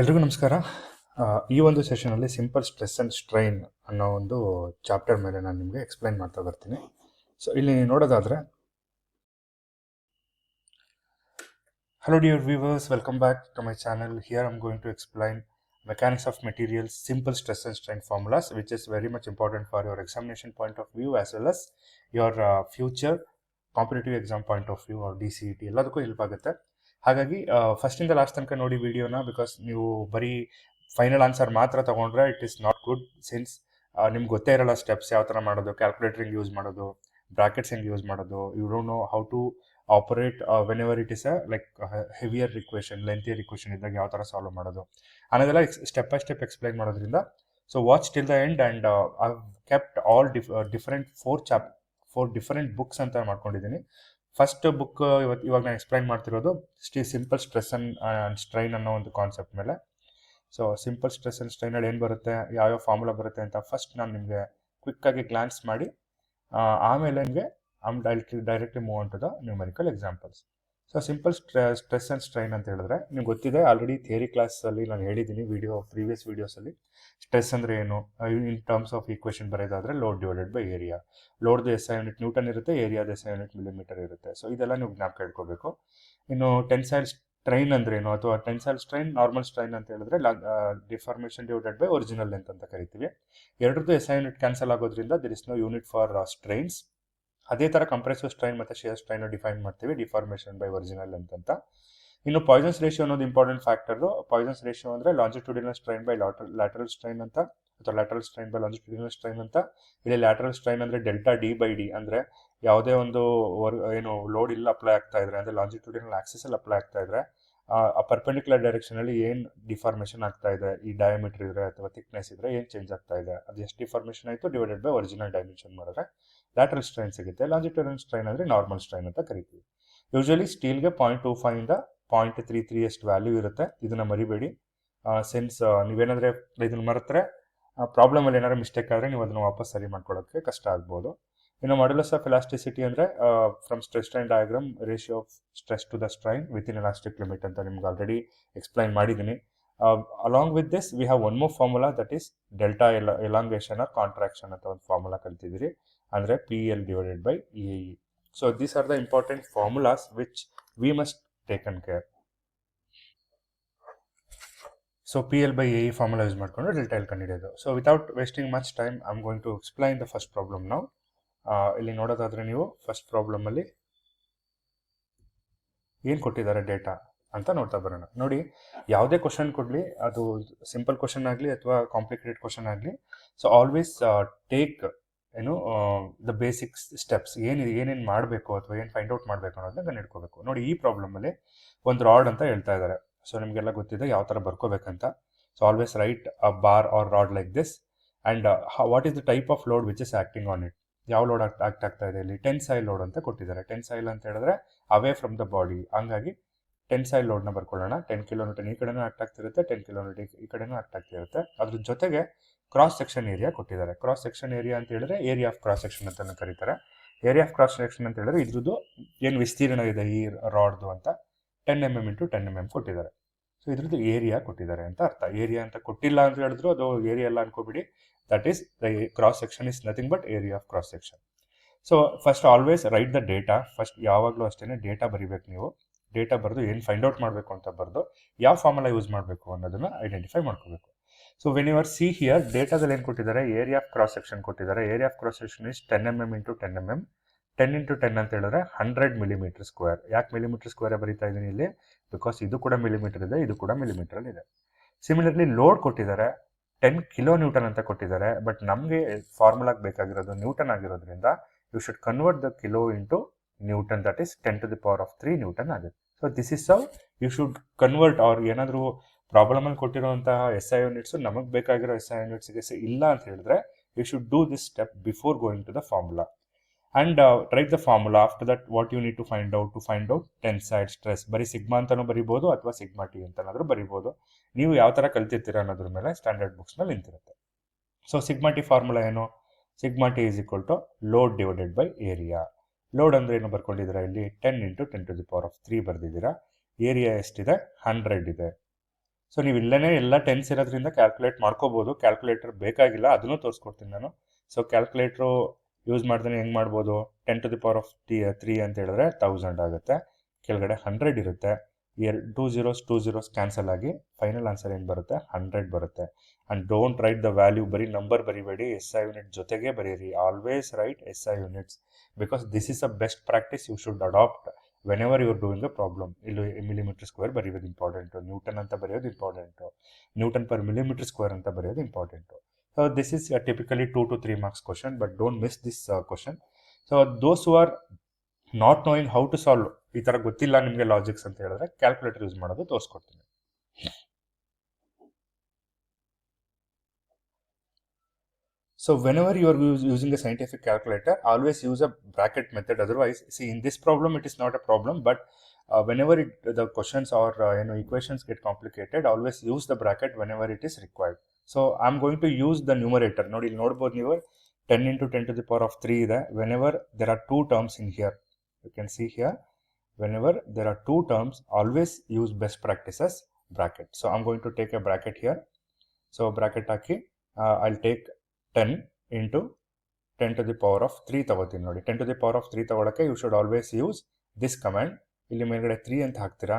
ಎಲ್ರಿಗೂ ನಮಸ್ಕಾರ. ಈ ಒಂದು ಸೆಷನಲ್ಲಿ ಸಿಂಪಲ್ ಸ್ಟ್ರೆಸ್ ಆ್ಯಂಡ್ ಸ್ಟ್ರೈನ್ ಅನ್ನೋ ಒಂದು ಚಾಪ್ಟರ್ ಮೇಲೆ ನಾನು ನಿಮಗೆ ಎಕ್ಸ್ಪ್ಲೈನ್ ಮಾಡ್ತಾ ಬರ್ತೀನಿ. ಸೊ ಇಲ್ಲಿ ನೋಡೋದಾದರೆ, hello dear viewers, welcome back to my channel. Here I'm going to explain mechanics of materials, simple stress and strain formulas, which is very much important for your examination point of view as well as your future competitive exam point of view or DCET ಎಲ್ಲದಕ್ಕೂ help ಆಗುತ್ತೆ. ಹಾಗಾಗಿ ಫಸ್ಟಿಂದ last ತನಕ ನೋಡಿ ವಿಡಿಯೋನ, because ನೀವು ಬರೀ final answer ಮಾತ್ರ ತೊಗೊಂಡ್ರೆ it is not good. Since ನಿಮ್ಗೆ ಗೊತ್ತೇ ಇರಲ್ಲ ಸ್ಟೆಪ್ಸ್ ಯಾವ ಥರ ಮಾಡೋದು, ಕ್ಯಾಲ್ಕುಲೇಟರ್ ಹೆಂಗೆ ಯೂಸ್ ಮಾಡೋದು, ಬ್ರಾಕೆಟ್ಸ್ ಹೆಂಗೆ ಯೂಸ್ ಮಾಡೋದು, you don't know how to operate when it is like heavier equation, lengthier equation ಇದ್ದಾಗ ಯಾವ ಥರ ಸಾಲ್ವ್ ಮಾಡೋದು ಅನ್ನೋದೆಲ್ಲ ಸ್ಟೆಪ್ ಬೈ ಸ್ಟೆಪ್ ಎಕ್ಸ್ಪ್ಲೈನ್ ಮಾಡೋದ್ರಿಂದ. So watch till the end. And I kept all different four different books ಅಂತ ಮಾಡ್ಕೊಂಡಿದ್ದೀನಿ. First book ಇವಾಗ ನಾನು ಎಕ್ಸ್ಪ್ಲೈನ್ ಮಾಡ್ತಿರೋದು ಸಿಂಪಲ್ ಸ್ಟ್ರೆಸ್ ಆ್ಯಂಡ್ ಸ್ಟ್ರೈನ್ ಅನ್ನೋ ಒಂದು ಕಾನ್ಸೆಪ್ಟ್ ಮೇಲೆ. ಸೊ ಸಿಂಪಲ್ ಸ್ಟ್ರೆಸ್ ಆ್ಯಂಡ್ ಸ್ಟ್ರೈನಲ್ಲಿ ಏನು ಬರುತ್ತೆ, ಯಾವ್ಯಾವ ಫಾರ್ಮುಲಾ ಬರುತ್ತೆ ಅಂತ ಫಸ್ಟ್ ನಾನು ನಿಮಗೆ ಕ್ವಿಕ್ಕಾಗಿ ಗ್ಲಾನ್ಸ್ ಮಾಡಿ, ಆಮೇಲೆ ನಿಮಗೆ directly move on to the numerical examples. So simple stress and strain ಅಂತ ಹೇಳಿದ್ರೆ ನಿಮ್ಗೆ ಗೊತ್ತಿದೆ, ಆಲ್ರೆಡಿ ಥಿಯರಿ ಕ್ಲಾಸಲ್ಲಿ ನಾನು ಹೇಳಿದ್ದೀನಿ ಪ್ರೀವಿಯಸ್ ವೀಡಿಯೋಸಲ್ಲಿ. ಸ್ಟ್ರೆಸ್ ಅಂದರೆ ಏನು, ಇನ್ ಟರ್ಮ್ಸ್ ಆಫ್ ಈಕ್ವೇಷನ್ ಬರೋದಾದರೆ ಲೋಡ್ ಡಿವೈಡೆಡ್ ಬೈ ಏರಿಯಾ. ಲೋಡ್ದು SI ಯೂನಿಟ್ ನ್ಯೂಟನ್ ಇರುತ್ತೆ, ಏರಿಯಾದ SI ಯೂನಿಟ್ ಮಿಲಿಮೀಟರ್ ಇರುತ್ತೆ. ಸೊ ಇದೆಲ್ಲ ನೀವು ಜ್ಞಾಪಕ ಇಟ್ಕೋಬೇಕು. ಇನ್ನು ಟೆನ್ಸೈಲ್ ಸ್ಟ್ರೈನ್ ಅಂದ್ರೇನು, ಅಥವಾ ಟೆನ್ಸೈಲ್ ಸ್ಟ್ರೈನ್, ನಾರ್ಮಲ್ ಸ್ಟ್ರೈನ್ ಅಂತ ಹೇಳಿದ್ರೆ deformation divided by original length ಅಂತ ಕರಿತೀವಿ. ಎರಡರದ್ದು SI ಯೂನಿಟ್ ಕ್ಯಾನ್ಸಲ್ ಆಗೋದ್ರಿಂದ there is no unit for strains. ಅದೇ ಥರ ಕಂಪ್ರೆಸಿವ್ ಸ್ಟ್ರೈನ್ ಮತ್ತು ಶಿಯರ್ ಸ್ಟ್ರೈನ್ ಡಿಫೈನ್ ಮಾಡ್ತೀವಿ, ಡಿಫಾರ್ಮೇಷನ್ ಬೈ ಒರಿಜಿನಲ್ ಲೆಂತ್ ಅಂತ. ಇನ್ನು ಪಾಯ್ಸನ್ಸ್ ರೇಷಿಯೋ ಅನ್ನೋದು ಇಂಪಾರ್ಟೆಂಟ್ ಫ್ಯಾಕ್ಟರು. ಪಾಯ್ಸನ್ಸ್ ರೇಷಿಯೋ ಅಂದರೆ longitudinal strain by lateral strain ಅಂತ, ಅಥವಾ lateral strain by longitudinal strain ಅಂತ. ಇಲ್ಲಿ ಲ್ಯಾಟರಲ್ ಸ್ಟ್ರೈನ್ ಅಂದರೆ ಡೆಲ್ಟಾ D/D, ಅಂದರೆ ಯಾವುದೇ ಒಂದು ಏನು ಲೋಡ್ ಇಲ್ಲ ಅಪ್ಲೈ ಆಗ್ತಾ ಇದ್ರೆ, ಅಂದರೆ ಲಾಂಜಿಟ್ಯೂಡಿನಲ್ ಆಕ್ಸಿಸಲ್ಲಿ ಅಪ್ಲೈ ಆಗ್ತಾ ಇದ್ರೆ, ಆ ಪರ್ಪೆಂಡಿಕ್ಯುಲರ್ ಡೈರೆಕ್ಷನಲ್ಲಿ ಏನು ಡಿಫಾರ್ಮೇಷನ್ ಆಗ್ತಾ ಇದೆ, ಈ ಡಯಾಮೀಟರ್ ಇದ್ರೆ ಅಥವಾ ಥಿಕ್ನೆಸ್ ಇದ್ರೆ ಏನು ಚೇಂಜ್ ಆಗ್ತಾ ಇದೆ, ಅದು ಎಷ್ಟು ಡಿಫಾರ್ಮೇಷನ್ ಆಯಿತು ಡಿವೈಡೆಡ್ ಬೈ ಒರಿಜಿನಲ್ ಡೈಮೆನ್ಷನ್ ಮಾಡಿದ್ರೆ ಲ್ಯಾಟರಲ್ ಸ್ಟ್ರೈನ್ ಸಿಗುತ್ತೆ. ಲಾಂಜಿಟ್ಯೂಡಿನಲ್ ಸ್ಟ್ರೈನ್ ಅಂದರೆ ನಾರ್ಮಲ್ ಸ್ಟ್ರೈನ್ ಅಂತ ಕರಿತೀವಿ. ಯೂಶಲಿ ಸ್ಟೀಲ್ಗೆ 0.25 ಇಂದ 0.33 ಎಷ್ಟು ವ್ಯಾಲ್ಯೂ ಇರುತ್ತೆ, ಇದನ್ನು ಮರಿಬೇಡಿ. ಸಿನ್ಸ್ ನೀವೇನಾದರೆ ಇದನ್ನು ಮರೆತರೆ ಪ್ರಾಬ್ಲಮಲ್ಲಿ ಏನಾದ್ರು ಮಿಸ್ಟೇಕ್ ಆದರೆ ನೀವು ಅದನ್ನು ವಾಪಸ್ ಸರಿ ಮಾಡ್ಕೊಳ್ಳೋಕ್ಕೆ ಕಷ್ಟ ಆಗ್ಬೋದು. ಇನ್ನು ಮಾಡ್ಯುಲಸ್ ಆಫ್ ಎಲಾಸ್ಟಿಸಿಟಿ ಅಂದರೆ from stress strain diagram, ratio of stress to the strain within elastic limit ಅಂತ ನಿಮ್ಗೆ ಆಲ್ರೆಡಿ ಎಕ್ಸ್ಪ್ಲೈನ್ ಮಾಡಿದ್ದೀನಿ. Along with this we have one more formula, that is delta elongation or contraction ಅಂತ ಒಂದು formula ಕಲ್ತಿದ್ದೀರಿ, ಅಂದರೆ PL divided by EE. So these are the important formulas which we must taken care. So PL/AE formula use ಮಾಡಿಕೊಂಡು delta L ಕಂಡುಹಿಡಿಯೋದು. So without wasting much time I am going to explain the first problem ನಾವು. ಇಲ್ಲಿ ನೋಡೋದಾದರೆ ನೀವು first ಪ್ರಾಬ್ಲಮಲ್ಲಿ ಏನು ಕೊಟ್ಟಿದ್ದಾರೆ data ಅಂತ ನೋಡ್ತಾ ಬರೋಣ. ನೋಡಿ, ಯಾವುದೇ ಕ್ವಶನ್ ಕೊಡಲಿ, ಅದು ಸಿಂಪಲ್ ಕ್ವಶನ್ ಆಗಲಿ ಅಥವಾ ಕಾಂಪ್ಲಿಕೇಟೆಡ್ ಕ್ವಶನ್ ಆಗಲಿ, so always take the basic steps, ಏನೇನು ಮಾಡಬೇಕು ಅಥವಾ ಏನು ಫೈಂಡ್ ಔಟ್ ಮಾಡಬೇಕು ಅನ್ನೋದನ್ನ ಕಂಡುಹಿಡ್ಕೋಬೇಕು. ನೋಡಿ, ಈ ಪ್ರಾಬ್ಲಮಲ್ಲಿ ಒಂದು ರಾಡ್ ಅಂತ ಹೇಳ್ತಾ ಇದ್ದಾರೆ. ಸೊ ನಿಮಗೆಲ್ಲ ಗೊತ್ತಿದೆ ಯಾವ ಥರ ಬರ್ಕೋಬೇಕಂತ. So always write a bar or rod like this. And what is the type of load which is acting on it. ಯಾವ ಲೋಡ್ ಆಕ್ಟ್ ಆಗ್ತಾ ಇದೆ ಇಲ್ಲಿ? ಟೆನ್ಸೈಲ್ ಲೋಡ್ ಅಂತ ಕೊಟ್ಟಿದ್ದಾರೆ. ಟೆನ್ಸೈಲ್ ಅಂತ ಹೇಳಿದ್ರೆ ಅವೇ ಫ್ರಮ್ ದ ಬಾಡಿ, ಹಂಗಾಗಿ ಟೆನ್ಸೈಲ್ ಲೋಡ್ನ ಬರ್ಕೊಳ್ಳೋಣ. 10 kN ಈ ಕಡೆನೂ ಆಕ್ಟ್ ಆಗ್ತಿರುತ್ತೆ, 10 kN ಈ ಕಡೆನೂ ಆಕ್ಟ್ ಆಗ್ತಿರುತ್ತೆ. ಅದ್ರ ಜೊತೆಗೆ ಕ್ರಾಸ್ ಸೆಕ್ಷನ್ ಏರಿಯಾ ಕೊಟ್ಟಿದ್ದಾರೆ. ಕ್ರಾಸ್ ಸೆಕ್ಷನ್ ಏರಿಯಾ ಅಂತ ಹೇಳಿದ್ರೆ ಏರಿಯಾ ಆಫ್ ಕ್ರಾಸ್ ಸೆಕ್ಷನ್ ಅಂತ ಕರೀತಾರೆ. ಏರಿಯಾ ಆಫ್ ಕ್ರಾಸ್ ಸೆಕ್ಷನ್ ಅಂತ ಹೇಳಿದ್ರೆ ಇದ್ರದ್ದು ಏನು ವಿಸ್ತೀರ್ಣ ಇದೆ ಈ ರಾಡ್ದು ಅಂತ 10 mm × 10 mm ಕೊಟ್ಟಿದ್ದಾರೆ. ಸೊ ಇದ್ರದ್ದು ಏರಿಯಾ ಕೊಟ್ಟಿದ್ದಾರೆ ಅಂತ ಅರ್ಥ. ಏರಿಯಾ ಅಂತ ಕೊಟ್ಟಿಲ್ಲ ಅಂತ ಹೇಳಿದ್ರು ಅದು ಏರಿಯಾ ಎಲ್ಲ ಅನ್ಕೋಬಿಡಿ. That is the cross section is nothing but area of cross section. So first always write the data. First ಯಾವಾಗಲೂ ಅಷ್ಟೇ ಡೇಟಾ ಬರೀಬೇಕು ನೀವು. ಡೇಟಾ ಬರೆದು ಏನು ಫೈಂಡ್ ಔಟ್ ಮಾಡಬೇಕು ಅಂತ ಬರೆದು ಯಾವ ಫಾರ್ಮುಲಾ ಯೂಸ್ ಮಾಡಬೇಕು ಅನ್ನೋದನ್ನು ಐಡೆಂಟಿಫೈ ಮಾಡ್ಕೋಬೇಕು. So when you are see here, ಡೇಟಾದಲ್ಲಿ ಏನು ಕೊಟ್ಟಿದ್ದಾರೆ? ಏರಿಯಾ ಆಫ್ ಕ್ರಾಸ್ ಸೆಕ್ಷನ್ ಕೊಟ್ಟಿದ್ದಾರೆ. Area of cross section is 10 mm × 10 mm. 10 × 10 ಅಂತ ಹೇಳಿದ್ರೆ 100 mm². ಯಾಕೆ mm² ಬರೀತಾ ಇದ್ದೀನಿ ಇಲ್ಲಿ? ಬಿಕಾಸ್ ಇದು ಕೂಡ ಮಿಲಿಮೀಟರ್ ಇದೆ, ಇದು ಕೂಡ ಮಿಲಿಮೀಟರ್ ಇದೆ. ಸಿಮಿಲರ್ಲಿ ಲೋಡ್ ಕೊಟ್ಟಿದ್ದಾರೆ 10 kN ಅಂತ ಕೊಟ್ಟಿದ್ದಾರೆ. ಬಟ್ ನಮಗೆ ಫಾರ್ಮುಲಾಗೆ ಬೇಕಾಗಿರೋದು ನ್ಯೂಟನ್ ಆಗಿರೋದ್ರಿಂದ you should convert the kilo into newton, that is 10⁻³ newton ಆಗುತ್ತೆ. So this is how you should convert. ಅವ್ರು ಏನಾದರೂ ಪ್ರಾಬ್ಲಮಲ್ಲಿ ಕೊಟ್ಟಿರುವಂತಹ SI ಯೂನಿಟ್ಸು ನಮಗೆ ಬೇಕಾಗಿರೋ SI ಯೂನಿಟ್ಸ್ಗೆ ಇಲ್ಲ ಅಂತ ಹೇಳಿದ್ರೆ you should do this step before going to the formula. And write the formula. After that what you need to find out tensile stress. ಬರೀ sigma ಅಂತಲೂ ಬರಿಬೋದು ಅಥವಾ ಸಿಗ್ಮಾ T ಅಂತನಾದರೂ ಬರಿಬೋದು. ನೀವು ಯಾವ ಥರ ಕಲ್ತಿರ್ತೀರ ಅನ್ನೋದ್ರ ಮೇಲೆ ಸ್ಟ್ಯಾಂಡರ್ಡ್ ಬುಕ್ಸ್ನಲ್ಲಿ ನಿಂತಿರುತ್ತೆ. ಸೊ ಸಿಗ್ಮಾ T ಫಾರ್ಮುಲಾ ಏನು? Sigma T is equal to load divided by area. Load ಅಂದರೆ ಏನು ಬರ್ಕೊಂಡಿದ್ದೀರಾ ಇಲ್ಲಿ? 10 × 10⁻³ ಬರೆದಿದ್ದೀರಾ. ಏರಿಯಾ ಎಷ್ಟಿದೆ? 100 ಇದೆ. ಸೊ ನೀವು ಇಲ್ಲೇ ಎಲ್ಲ ಟೆನ್ಸ್ ಇರೋದ್ರಿಂದ ಕ್ಯಾಲ್ಕುಲೇಟ್ ಮಾಡ್ಕೋಬೋದು, ಕ್ಯಾಲ್ಕುಲೇಟರ್ ಬೇಕಾಗಿಲ್ಲ, ಅದನ್ನು ತೋರಿಸ್ಕೊಡ್ತೀನಿ ನಾನು. ಸೊ ಕ್ಯಾಲ್ಕುಲೇಟ್ರು ಯೂಸ್ ಮಾಡಿದ್ರೆ ಹೆಂಗೆ ಮಾಡ್ಬೋದು, 10⁻³ ಅಂತ ಹೇಳಿದ್ರೆ 1000 ಆಗುತ್ತೆ, ಕೆಳಗಡೆ 100 ಇರುತ್ತೆ, 2 zeros ಕ್ಯಾನ್ಸಲ್ ಆಗಿ ಫೈನಲ್ ಆನ್ಸರ್ ಏನು ಬರುತ್ತೆ, 100 ಬರುತ್ತೆ. And don't write the value, ಬರೀ ನಂಬರ್ ಬರಿಬೇಡಿ, SI ಯೂನಿಟ್ ಜೊತೆಗೆ ಬರೀರಿ. ಆಲ್ವೇಸ್ ರೈಟ್ SI ಯೂನಿಟ್ಸ್, because this is a best practice you should adopt whenever you are doing a problem. ಇಲ್ಲಿ ಮಿಲಿಮೀಟರ್ ಸ್ಕ್ವೇರ್ ಬರೆಯೋದು ಇಂಪಾರ್ಟೆಂಟು, ನ್ಯೂಟನ್ ಅಂತ ಬರೆಯೋದು important, newton per millimetre square ಅಂತ ಬರೆಯೋದು important. So this is typically 2 to 3 marks question, but don't miss this question. So those who are not knowing how to solve, ಈ ಥರ ಗೊತ್ತಿಲ್ಲ ನಿಮಗೆ logics ಅಂತ ಹೇಳಿದ್ರೆ ಕ್ಯಾಲ್ಕುಲೇಟರ್ ಯೂಸ್ ಮಾಡೋದು ತೋರಿಸ್ಕೊಡ್ತೀನಿ. So whenever you are using a scientific calculator, always use a bracket method. Otherwise, see, in this problem it is not a problem, but whenever the questions or equations get complicated, always use the bracket whenever it is required. So I'm going to use the numerator. Nodi ಇಲ್ಲಿ ನೋಡಬಹುದು ನೀವು 10 into 10⁻³ ಇದೆ. Whenever there are two terms in here, you can see here, whenever there are two terms, always use best practices bracket. So I'm going to take a bracket here. So bracket hockey I'll take 10 into 10⁻³ ತಗೋತೀನಿ ನೋಡಿ. 10⁻³ ತಗೊಳಕ್ಕೆ you should always use this command. ಇಲ್ಲಿ ಮೇಲ್ಗಡೆ 3 ಅಂತ ಹಾಕ್ತೀರಾ,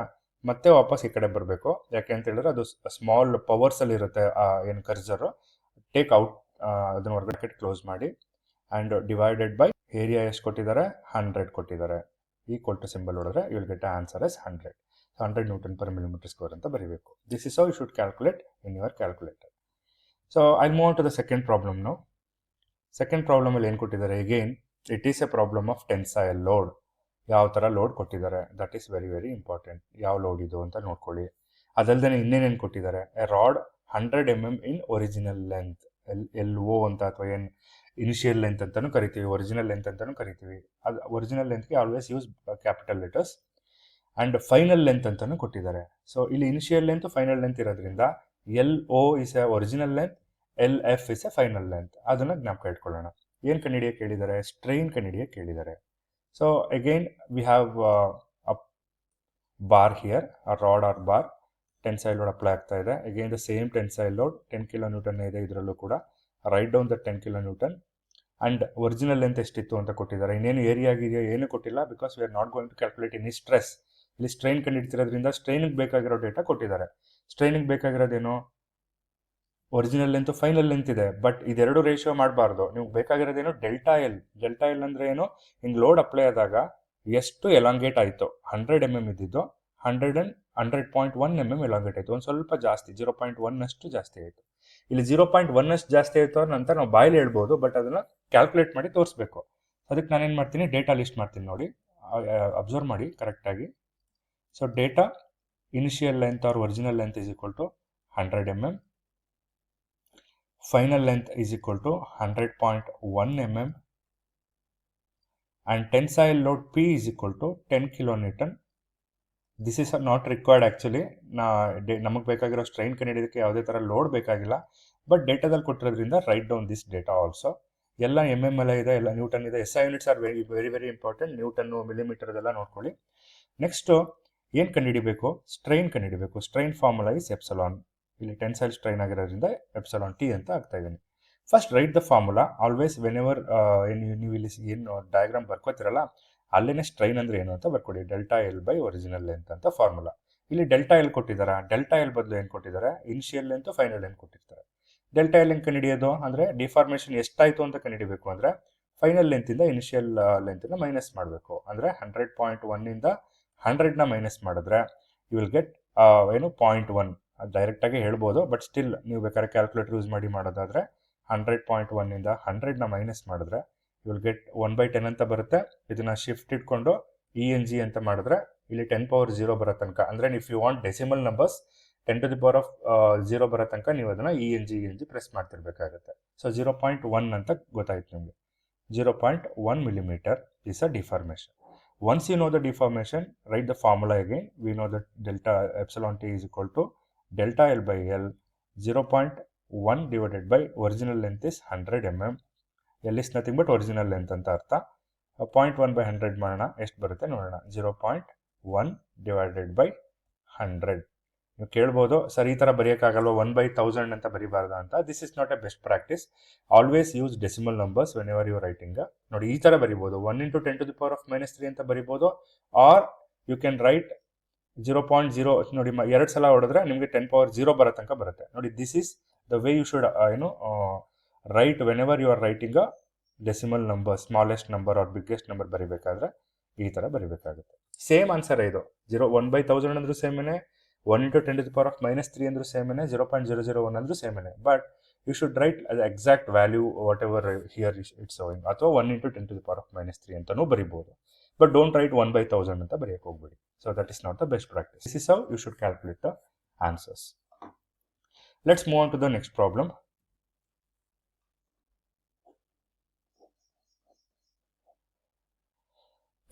ಮತ್ತೆ ವಾಪಸ್ ಈ ಕಡೆ ಬರಬೇಕು. ಯಾಕೆ ಅಂತ ಹೇಳಿದ್ರೆ ಅದು ಸ್ಮಾಲ್ ಪವರ್ಸಲ್ಲಿ ಇರುತ್ತೆ ಏನು ಕರ್ಸರು. ಟೇಕ್ ಔಟ್ ಅದನ್ನ ಹೊರಗಡೆ ಕ್ಲೋಸ್ ಮಾಡಿ ಆ್ಯಂಡ್ ಡಿವೈಡೆಡ್ ಬೈ ಏರಿಯಾ ಎಷ್ಟು ಕೊಟ್ಟಿದ್ದಾರೆ, 100 ಕೊಟ್ಟಿದ್ದಾರೆ. ಈಕ್ವಲ್ ಟು ಸಿಂಬಲ್ ಹೊಡೆದ್ರೆ you will get answer as 100. 100 newton per millimetre square ಅಂತ ಬರೀಬೇಕು. This is how you should calculate in your calculator. So I'll move on to the second problem now. Second problem ಅಲ್ಲಿ ಏನು ಕೊಟ್ಟಿದ್ದಾರೆ, again it is a problem of tensile load. ಯಾವ ಥರ load ಕೊಟ್ಟಿದ್ದಾರೆ, that is very very important. ಯಾವ load ಇದು ಅಂತ ನೋಡ್ಕೊಳ್ಳಿ. ಅದಲ್ಲದೆ ಇನ್ನೇನೇನು ಕೊಟ್ಟಿದ್ದಾರೆ, A rod 100 mm in original length, LO ಅಂತ ಅಥವಾ ಏನು ಇನಿಷಿಯಲ್ ಲೆಂತ್ ಅಂತಲೂ ಕರಿತೀವಿ, ಒರಿಜಿನಲ್ ಲೆಂತ್ ಅಂತಲೂ ಕರಿತೀವಿ. ಅದು ಒರಿಜಿನಲ್ ಲೆಂತ್ಗೆ always use capital letters. And final length ಅಂತಲೂ ಕೊಟ್ಟಿದ್ದಾರೆ. ಸೊ ಇಲ್ಲಿ ಇನಿಷಿಯಲ್ ಲೆಂತ್ ಫೈನಲ್ ಲೆಂತ್ ಇರೋದ್ರಿಂದ LO is a original length, LF is a final length. ಅದನ್ನು ಜ್ಞಾಪಕ ಇಟ್ಕೊಳ್ಳೋಣ. ಏನು ಕಂಡುಹಿಡಿಯಕ್ಕೆ ಕೇಳಿದ್ದಾರೆ, ಸ್ಟ್ರೈನ್ ಕಂಡುಹಿಡಿಯಕ್ಕೆ ಕೇಳಿದ್ದಾರೆ. So again we have a bar here, a rod or bar, tensile load apply ಆಗ್ತಾ ಇದೆ. Again the same tensile load 10 kN ಇದೆ ಇದರಲ್ಲೂ ಕೂಡ. Right down the 10 kN and original length ಎಷ್ಟಿತ್ತು ಅಂತ ಕೊಟ್ಟಿದ್ದಾರೆ. ಇನ್ನೇನು ಏರಿಯಾ ಆಗಿದೆಯೋ ಏನೂ ಕೊಟ್ಟಿಲ್ಲ, because we are not going to calculate any stress. ಇಲ್ಲಿ ಸ್ಟ್ರೈನ್ ಕಂಡುಹಿಡ್ತಿರೋದ್ರಿಂದ ಸ್ಟ್ರೈನಿಗೆ ಬೇಕಾಗಿರೋ ಡೇಟಾ ಕೊಟ್ಟಿದ್ದಾರೆ. ಸ್ಟ್ರೈನಿಗೆ ಬೇಕಾಗಿರೋದೇನು, ಒರಿಜಿನಲ್ ಲೆಂತ್ ಫೈನಲ್ ಲೆಂತ್ ಇದೆ, ಬಟ್ ಇದೆರಡು ರೇಷಿಯೋ ಮಾಡಬಾರ್ದು. ನೀವು ಬೇಕಾಗಿರೋದೇನು, ಡೆಲ್ಟಾ ಎಲ್. ಡೆಲ್ಟಾ ಎಲ್ ಅಂದರೆ ಏನು, ಹಿಂಗೆ ಲೋಡ್ ಅಪ್ಲೈ ಆದಾಗ ಎಷ್ಟು ಎಲಾಂಗೇಟ್ ಆಯಿತು, 100 mm ಇದ್ದಿದ್ದು 100.1 mm ಎಲಾಂಗೇಟ್ ಆಯಿತು, ಒಂದು ಸ್ವಲ್ಪ ಜಾಸ್ತಿ, 0.1 ಅಷ್ಟು ಜಾಸ್ತಿ ಆಯಿತು. ಇಲ್ಲಿ 0.1 ಅಷ್ಟು ಜಾಸ್ತಿ ಆಯಿತು ಅಂತ ನಾವು ಬಾಯಲ್ಲಿ ಹೇಳ್ಬೋದು, ಬಟ್ ಅದನ್ನು ಕ್ಯಾಲ್ಕುಲೇಟ್ ಮಾಡಿ ತೋರಿಸ್ಬೇಕು. ಅದಕ್ಕೆ ನಾನೇನು ಮಾಡ್ತೀನಿ, ಡೇಟಾ ಲಿಸ್ಟ್ ಮಾಡ್ತೀನಿ ನೋಡಿ, ಅಬ್ಸರ್ವ್ ಮಾಡಿ ಕರೆಕ್ಟಾಗಿ. So data initial length or original length is equal to 100 mm, final length is equal to 100.1 mm, and tensile load P is equal to 10 kN. This is not required actually. ನಮಗೆ ಬೇಕಾಗಿರೋ strain ಕಂಡುಹಿಡಿಯೋದಕ್ಕೆ ಯಾವುದೇ ಥರ load ಬೇಕಾಗಿಲ್ಲ, but ಡೇಟಾದಲ್ಲಿ ಕೊಟ್ಟಿರೋದ್ರಿಂದ write down this data also. ಎಲ್ಲ MM ಎಲ್ಲ ಇದೆ, ಎಲ್ಲ ನ್ಯೂಟನ್ ಇದೆ. SI units are very very very important. ನ್ಯೂಟನ್ನು, ಮಿಲಿಮೀಟರ್ ಅದೆಲ್ಲ ನೋಡ್ಕೊಳ್ಳಿ. ನೆಕ್ಸ್ಟು ಏನು ಕಂಡುಹಿಡಿಬೇಕು, ಸ್ಟ್ರೈನ್ ಕಂಡುಹಿಡಿಬೇಕು. Strain formula is epsilon. ಇಲ್ಲಿ ಟೆನ್ಸೈಲ್ ಸ್ಟ್ರೈನ್ ಆಗಿರೋದ್ರಿಂದ εT ಅಂತ ಆಗ್ತಾ ಇದ್ದೀನಿ. First write the formula. Always whenever ನೀವು ಇಲ್ಲಿ ಏನು ಡಯಾಗ್ರಾಮ್ ಬರ್ಕೋತಿರಲ್ಲ, ಅಲ್ಲೇ ಸ್ಟ್ರೈನ್ ಅಂದರೆ ಏನು ಅಂತ ಬರ್ಕೊಡಿ. Delta L by original length ಅಂತ ಫಾರ್ಮುಲಾ. ಇಲ್ಲಿ ಡೆಲ್ಟಾ ಎಲ್ ಕೊಟ್ಟಿದ್ದಾರೆ, ಡೆಲ್ಟಾ ಎಲ್ ಬದಲು ಏನು ಕೊಟ್ಟಿದ್ದಾರೆ, ಇನಿಷಿಯಲ್ ಲೆಂತ್ ಫೈನಲ್ ಲೆಂತ್ ಕೊಟ್ಟಿರ್ತಾರೆ. ಡೆಲ್ಟಾ ಎಲ್ ಹೆಂಗೆ ಕಂಡುಹಿಡಿಯೋದು ಅಂದರೆ, ಡಿಫಾರ್ಮೇಷನ್ ಎಷ್ಟಾಯಿತು ಅಂತ ಕಂಡುಹಿಡಿಬೇಕು ಅಂದರೆ ಫೈನಲ್ ಲೆಂತಿಂದ ಇನಿಷಿಯಲ್ ಲೆಂತಿಂದ ಮೈನಸ್ ಮಾಡಬೇಕು. ಅಂದರೆ 100.1 100ನ ಮೈನಸ್ ಮಾಡಿದ್ರೆ ಯು ವಿಲ್ ಗೆಟ್ ಏನು 0.1. ಅದು ಡೈರೆಕ್ಟಾಗಿ ಹೇಳ್ಬೋದು, ಬಟ್ ಸ್ಟಿಲ್ ನೀವು ಬೇಕಾದ್ರೆ ಕ್ಯಾಲ್ಕುಲೇಟರ್ ಯೂಸ್ ಮಾಡಿ ಮಾಡೋದಾದರೆ 100.1 100ನ ಮೈನಸ್ ಮಾಡಿದ್ರೆ ಯು ವಿಲ್ ಗೆಟ್ 1/10 ಅಂತ ಬರುತ್ತೆ. ಇದನ್ನು ಶಿಫ್ಟ್ ಇಟ್ಕೊಂಡು ENG ಅಂತ ಮಾಡಿದ್ರೆ ಇಲ್ಲಿ 10⁻0 ಬರೋ ತನಕ, ಅಂದರೆ if you want decimal numbers 10⁻0 ಬರೋ ತನಕ ನೀವು ಅದನ್ನು ENG ಪ್ರೆಸ್ ಮಾಡ್ತಿರ್ಬೇಕಾಗುತ್ತೆ. ಸೊ 0.1 ಅಂತ ಗೊತ್ತಾಯ್ತು ನಿಮಗೆ. 0.1 mm is a deformation. Once you know the deformation, write the formula again. We know that delta epsilon T is equal to delta L by L. 0.1 divided by original length is 100 mm. L is nothing but original length ಅಂತ ಅರ್ಥ. 0.1 by 100 ಮಾಡೋಣ, ಎಷ್ಟು ಬರುತ್ತೆ ನೋಡೋಣ. 0.1 divided by 100. ನೀವು ಕೇಳ್ಬೋದು sir ಈ ಥರ ಬರೆಯೋಕ್ಕಾಗಲ್ವ 1/1000 ಅಂತ ಬರೀಬಾರ್ದು ಅಂತ. This is not a best practice. Always use decimal numbers whenever you writing. ನೋಡಿ ಈ ಥರ ಬರಿಬೋದು 1 × 10⁻³ ಅಂತ ಬರಿಬೋದು, ಆರ್ ಯು ಕ್ಯಾನ್ ರೈಟ್ 0.0. ನೋಡಿ 2 ಸಲ ಹೊಡೆದ್ರೆ ನಿಮಗೆ 10⁻0 ಬರೋ ತನಕ ಬರುತ್ತೆ. ನೋಡಿ this is the way you should write whenever you are writing a decimal number, smallest number or biggest number ಬರಿಬೇಕಾದ್ರೆ ಈ ಥರ ಬರಿಬೇಕಾಗುತ್ತೆ. ಸೇಮ್ ಆನ್ಸರ್ ಇದು. 1/1000 ಅಂದ್ರೂ ಸೇಮೇನೆ, 1 × 10⁻³ ಅಂದ್ರೂ ಸೇಮೇನೆ, 0.001 ಅಂದ್ರೂ ಸೇಮೇನೆ. But you should write the exact value whatever here it's showing. ಅಥವಾ 1 × 10⁻³ ಅಂತಲೂ ಬರಿಬೋದು. ಬಟ್ ಡೋಂಟ್ ರೈಟ್ 1/1000 ಅಂತ ಬರೆಯಕ್ಕೆ ಹೋಗ್ಬೇಡಿ. So that is not the best practice. This is how you should calculate the answers. Let's move on to the next problem.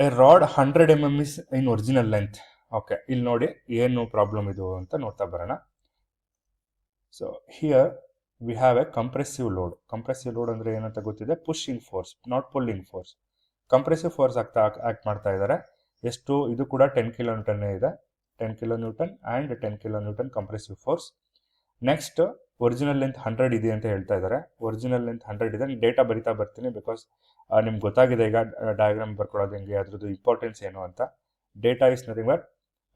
A rod 100 mm is in original length. Okay, ಇಲ್ಲಿ ನೋಡಿ ಏನು problem ಇದು ಅಂತ ನೋಡ್ತಾ ಬರೋಣ. So here we have a compressive load. Compressive load ಅಂದರೆ ಏನಂತ ಗೊತ್ತಿದೆ, pushing force, not pulling force. Compressive force act ಮಾಡ್ತಾ ಇದ್ದಾರೆ. ಎಷ್ಟು, ಇದು ಕೂಡ 10 kN ಇದೆ. 10 kN and 10 kN compressive force. Next original length 100 ಇದೆ ಅಂತ ಹೇಳ್ತಾ ಇದ್ದಾರೆ. ಒರಿಜಿನಲ್ ಲೆಂತ್ 100 ಇದೆ. ಡೇಟಾ ಬರಿತಾ ಬರ್ತೀನಿ ಬಿಕಾಸ್ ನಿಮ್ಗೆ ಗೊತ್ತಾಗಿದೆ ಈಗ ಡಯಾಗ್ರಾಮ್ ಬರ್ಕೊಳ್ಳೋದು ಹೆಂಗೆ, ಅದ್ರದ್ದು ಇಂಪಾರ್ಟೆನ್ಸ್ ಏನು ಅಂತ. Data is nothing but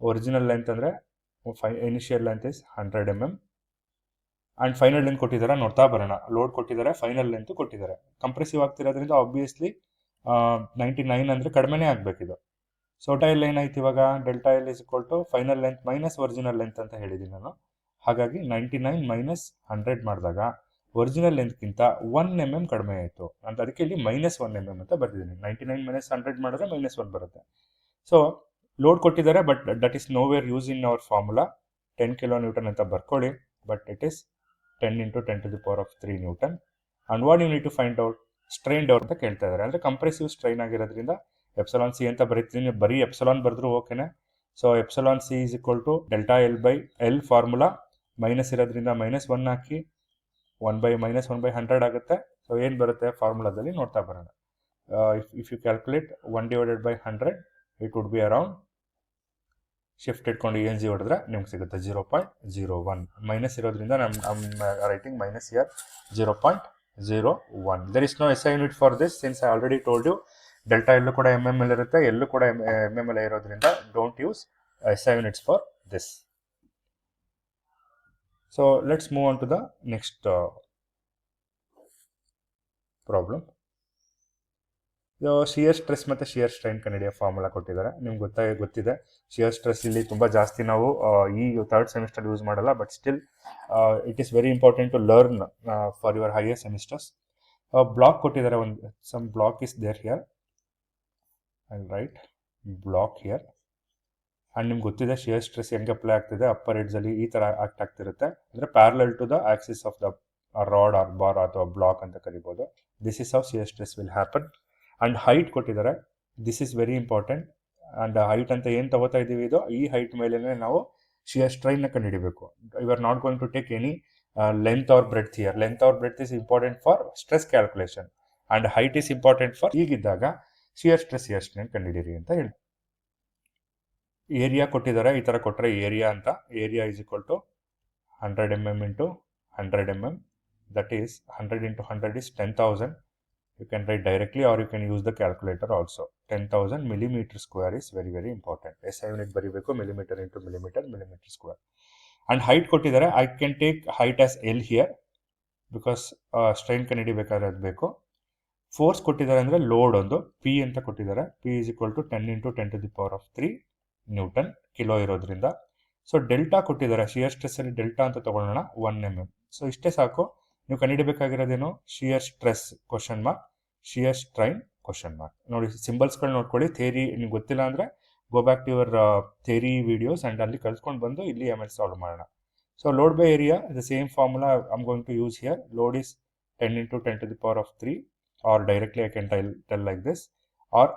original length ಅಂದರೆ initial length is 100 mm and final length ಕೊಟ್ಟಿದ್ದಾರೆ. ನೋಡ್ತಾ ಬರೋಣ. ಲೋಡ್ ಕೊಟ್ಟಿದ್ದಾರೆ, ಫೈನಲ್ ಲೆಂತ್ ಕೊಟ್ಟಿದ್ದಾರೆ. ಕಂಪ್ರೆಸಿವ್ ಆಗ್ತಿರೋದ್ರಿಂದ ಆಬ್ವಿಯಸ್ಲಿ 99 ಅಂದರೆ ಕಡಿಮೆನೇ ಆಗಬೇಕಿದು. ಸೊ ಟೈಲ್ ಏನಾಯ್ತು ಇವಾಗ, delta L is equal to final length minus original length ಅಂತ ಹೇಳಿದ್ದೀನಿ ನಾನು. ಹಾಗಾಗಿ 99 - 100 ಮಾಡಿದಾಗ ಒರಿಜಿನಲ್ ಲೆಂತ್ಗಿಂತ 1 mm ಕಡಿಮೆ ಆಯಿತು ಅಂತ. ಅದಕ್ಕೆ ಇಲ್ಲಿ -1 mm ಅಂತ ಬರ್ತಿದ್ದೀನಿ. 99 - 100 ಮಾಡಿದ್ರೆ -1 ಬರುತ್ತೆ. ಸೊ ಲೋಡ್ ಕೊಟ್ಟಿದ್ದಾರೆ, but that is nowhere use in our formula. 10 kN ಅಂತ ಬರ್ಕೊಳ್ಳಿ, but it is 10 × 10⁻³ N. And what you need to find out, strain down ಅಂತ ಕೇಳ್ತಾ ಇದ್ದಾರೆ. ಅಂದರೆ ಕಂಪ್ರೆಸಿವ್ ಸ್ಟ್ರೈನ್ ಆಗಿರೋದ್ರಿಂದ ಎಪ್ಸಲಾನ್ ಸಿ ಅಂತ ಬರೀತೀನಿ. ಬರೀ ಎಪ್ಸಲಾನ್ ಬರೆದ್ರು ಓಕೆನೆ. So epsilon C is equal to ΔL/L formula. Minus ಇರೋದ್ರಿಂದ -1 ಹಾಕಿ 1/-1/100 ಆಗುತ್ತೆ. ಸೊ ಏನು ಬರುತ್ತೆ ಫಾರ್ಮುಲಾದಲ್ಲಿ ನೋಡ್ತಾ ಬರೋಣ. If you calculate 1/100 it would be around, shift ಇಟ್ಕೊಂಡು ENG ಹೊಡೆದ್ರೆ ನಿಮ್ಗೆ ಸಿಗುತ್ತೆ 0.01. ಮೈನಸ್ ಇರೋದ್ರಿಂದ ನಮ್ಮ writing minus here 0.01. There is no SI unit for this since I already told you. Delta ಎಲ್ಲೂ ಕೂಡ mm ಇರುತ್ತೆ, ಎಲ್ಲೂ ಕೂಡ mm ಇರೋದ್ರಿಂದ don't use SI units for this. So let's move on to the next problem. Shear stress ಮತ್ತು shear strain ಕಂಡುಹಿಡಿಯೋ formula ಕೊಟ್ಟಿದ್ದಾರೆ. ನಿಮ್ಗೆ ಗೊತ್ತಿದೆ ಶಿಯರ್ ಸ್ಟ್ರೆಸ್ ಇಲ್ಲಿ ತುಂಬ ಜಾಸ್ತಿ ನಾವು ಈ 3rd ಸೆಮಿಸ್ಟರ್ ಯೂಸ್ ಮಾಡಲ್ಲ, but still it is very important to learn for your higher semesters. Block ಕೊಟ್ಟಿದ್ದಾರೆ, ಒಂದು some block is there here. I write block here. And ನಿಮ್ಗೆ ಗೊತ್ತಿದೆ ಶಿಯರ್ ಸ್ಟ್ರೆಸ್ ಹೆಂಗೆ ಅಪ್ಲೈ ಆಗ್ತಿದೆ, ಅಪ್ಪರ್ ಎಡ್ಜಲ್ಲಿ ಈ ಥರ ಆಗ್ತಿರುತ್ತೆ. ಅಂದರೆ parallel to the axis of the rod or bar ಅಥವಾ ಬ್ಲಾಕ್ ಅಂತ ಕರಿಬೋದು. This is how shear stress will happen. And height ಕೊಟ್ಟಿದ್ದಾರೆ. This is very important. And height ಅಂತ ಏನು ತಗೋತಾ ಇದ್ದೀವಿ ಇದು, ಈ ಹೈಟ್ ಮೇಲೆ ನಾವು ಶಿಯರ್ ಸ್ಟ್ರೈನ್ನ ಕಂಡುಹಿಡಿಬೇಕು. You are not going to take any length or breadth here. Length or breadth is important for stress calculation and height is important for, ಹೀಗಿದ್ದಾಗ ಶಿಯರ್ ಸ್ಟ್ರೆಸ್ ಶಿಯರ್ ಸ್ಟ್ರೈನ್ ಕಂಡುಹಿಡಿಯಿರಿ ಅಂತ ಹೇಳಿ. ಏರಿಯಾ ಕೊಟ್ಟಿದ್ದಾರೆ, ಈ ಥರ ಕೊಟ್ಟರೆ ಏರಿಯಾ ಅಂತ. Area is equal to 100 mm × 100 mm. That is 100 × 100 is 10,000. You can write directly or you can use the calculator also. 10,000 mm² is very very important. SI unit ಬರಿಬೇಕು, millimeter into millimeter, mm². And height ಕೊಟ್ಟಿದ್ದಾರೆ. I can take height as L here because strain ಕಂಡುಹಿಡಿಬೇಕಾದ್ರೆ ಅದು ಬೇಕು. Force ಕೊಟ್ಟಿದ್ದಾರೆ ಅಂದರೆ load ಒಂದು P ಅಂತ ಕೊಟ್ಟಿದ್ದಾರೆ. P is equal to 10 × 10⁻³ N kilo ಇರೋದ್ರಿಂದ. ಸೊ ಡೆಲ್ಟಾ ಕೊಟ್ಟಿದ್ದಾರೆ, ಶಿಯರ್ ಸ್ಟ್ರೆಸ್ಸಲ್ಲಿ ಡೆಲ್ಟಾ ಅಂತ ತೊಗೊಳ್ಳೋಣ 1 mm. ಸೊ ಇಷ್ಟೇ ಸಾಕು. ನೀವು ಕಂಡುಹಿಡಬೇಕಾಗಿರೋದೇನು, shear stress question mark, shear strain question mark. ನೋಡಿ ಸಿಂಬಲ್ಸ್ಗಳು ನೋಡ್ಕೊಳ್ಳಿ. ಥಿಯರಿ ನಿಮ್ಗೆ ಗೊತ್ತಿಲ್ಲ ಅಂದರೆ go back to your theory videos and ಅಲ್ಲಿ ಕಲ್ತ್ಕೊಂಡು ಬಂದು ಇಲ್ಲಿ ಆಮೇಲೆ ಸಾಲ್ವ್ ಮಾಡೋಣ. So load by area the same formula I am going to use here. Load is 10 × 10⁻³ or directly I can tell like this, or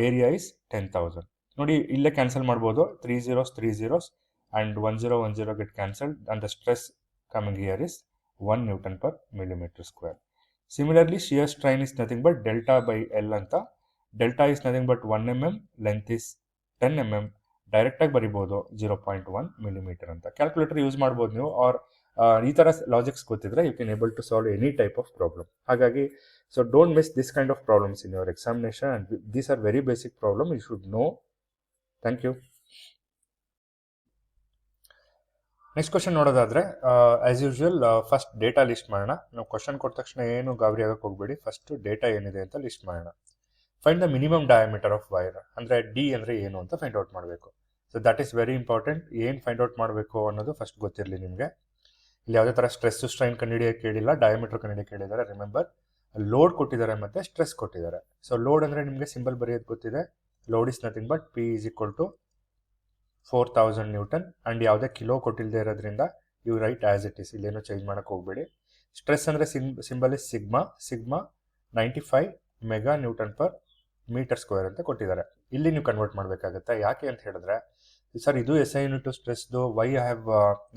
area is 10,000. ನೋಡಿ ಇಲ್ಲೇ cancel ಮಾಡ್ಬೋದು. 3 zeros 3 zeros and 1 0 1 0 get cancelled and the stress coming here is 1 N/mm². Similarly, shear strain is nothing but delta by L anta. Delta is nothing but 1 mm, length is 10 mm, ಡೈರೆಕ್ಟಾಗಿ ಬರಿಬೋದು 0.1 millimetre ಅಂತ. Calculator use ಮಾಡ್ಬೋದು ನೀವು, R ಈ ಥರ logics ಗೊತ್ತಿದ್ರೆ you can able to solve any type of problem. ಹಾಗಾಗಿ so don't miss this kind of problems in your examination, and these are very basic problem you should know. Thank you. Next question ನೋಡೋದಾದ್ರೆ, as usual first data list ಮಾಡೋಣ. ನಾವು question ಕೊಟ್ಟ ತಕ್ಷಣ ಏನು ಗಾಬರಿ ಆಗಕ್ಕೆ ಹೋಗ್ಬೇಡಿ, ಫಸ್ಟ್ ಡೇಟಾ ಏನಿದೆ ಅಂತ ಲಿಸ್ಟ್ ಮಾಡೋಣ. Find the minimum diameter of wire, ಅಂದರೆ ಡಿ ಅಂದರೆ ಏನು ಅಂತ ಫೈಂಡ್ ಔಟ್ ಮಾಡಬೇಕು. So that is very important. ಏನು ಫೈಂಡ್ ಔಟ್ ಮಾಡಬೇಕು ಅನ್ನೋದು ಫಸ್ಟ್ ಗೊತ್ತಿರಲಿ ನಿಮಗೆ. ಇಲ್ಲಿ ಯಾವುದೇ ಥರ ಸ್ಟ್ರೆಸ್ ಸ್ಟ್ರೈನ್ ಕಂಡುಹಿಡಿಯೋಕೆ ಕೇಳಿಲ್ಲ, ಡಯಾಮೀಟರ್ ಕಂಡುಹಿಡಿಯೋಕೆ ಕೇಳಿದ್ದಾರೆ. ರಿಮೆಂಬರ್, ಲೋಡ್ ಕೊಟ್ಟಿದ್ದಾರೆ ಮತ್ತು ಸ್ಟ್ರೆಸ್ ಕೊಟ್ಟಿದ್ದಾರೆ. ಸೊ ಲೋಡ್ ಅಂದರೆ ನಿಮಗೆ ಸಿಂಬಲ್ ಬರೆಯೋದು ಗೊತ್ತಿದೆ. Load is nothing but P is equal to 4000 newton. And ಯಾವುದೇ ಕಿಲೋ ಕೊಟ್ಟಿಲ್ಲದೆ ಇರೋದ್ರಿಂದ you write as it is, ಇಲ್ಲೇನೋ ಚೇಂಜ್ ಮಾಡೋಕ್ಕೆ ಹೋಗಬೇಡಿ. ಸ್ಟ್ರೆಸ್ ಅಂದರೆ symbol is sigma 95 mega newton per metre square ಅಂತ ಕೊಟ್ಟಿದ್ದಾರೆ. ಇಲ್ಲಿ ನೀವು ಕನ್ವರ್ಟ್ ಮಾಡಬೇಕಾಗುತ್ತೆ. ಯಾಕೆ ಅಂತ ಹೇಳಿದ್ರೆ, ಸರ್ ಇದು SI ಯೂನಿಟ್ ಸ್ಟ್ರೆಸ್ದು, ವೈ ಐ ಹ್ಯಾವ್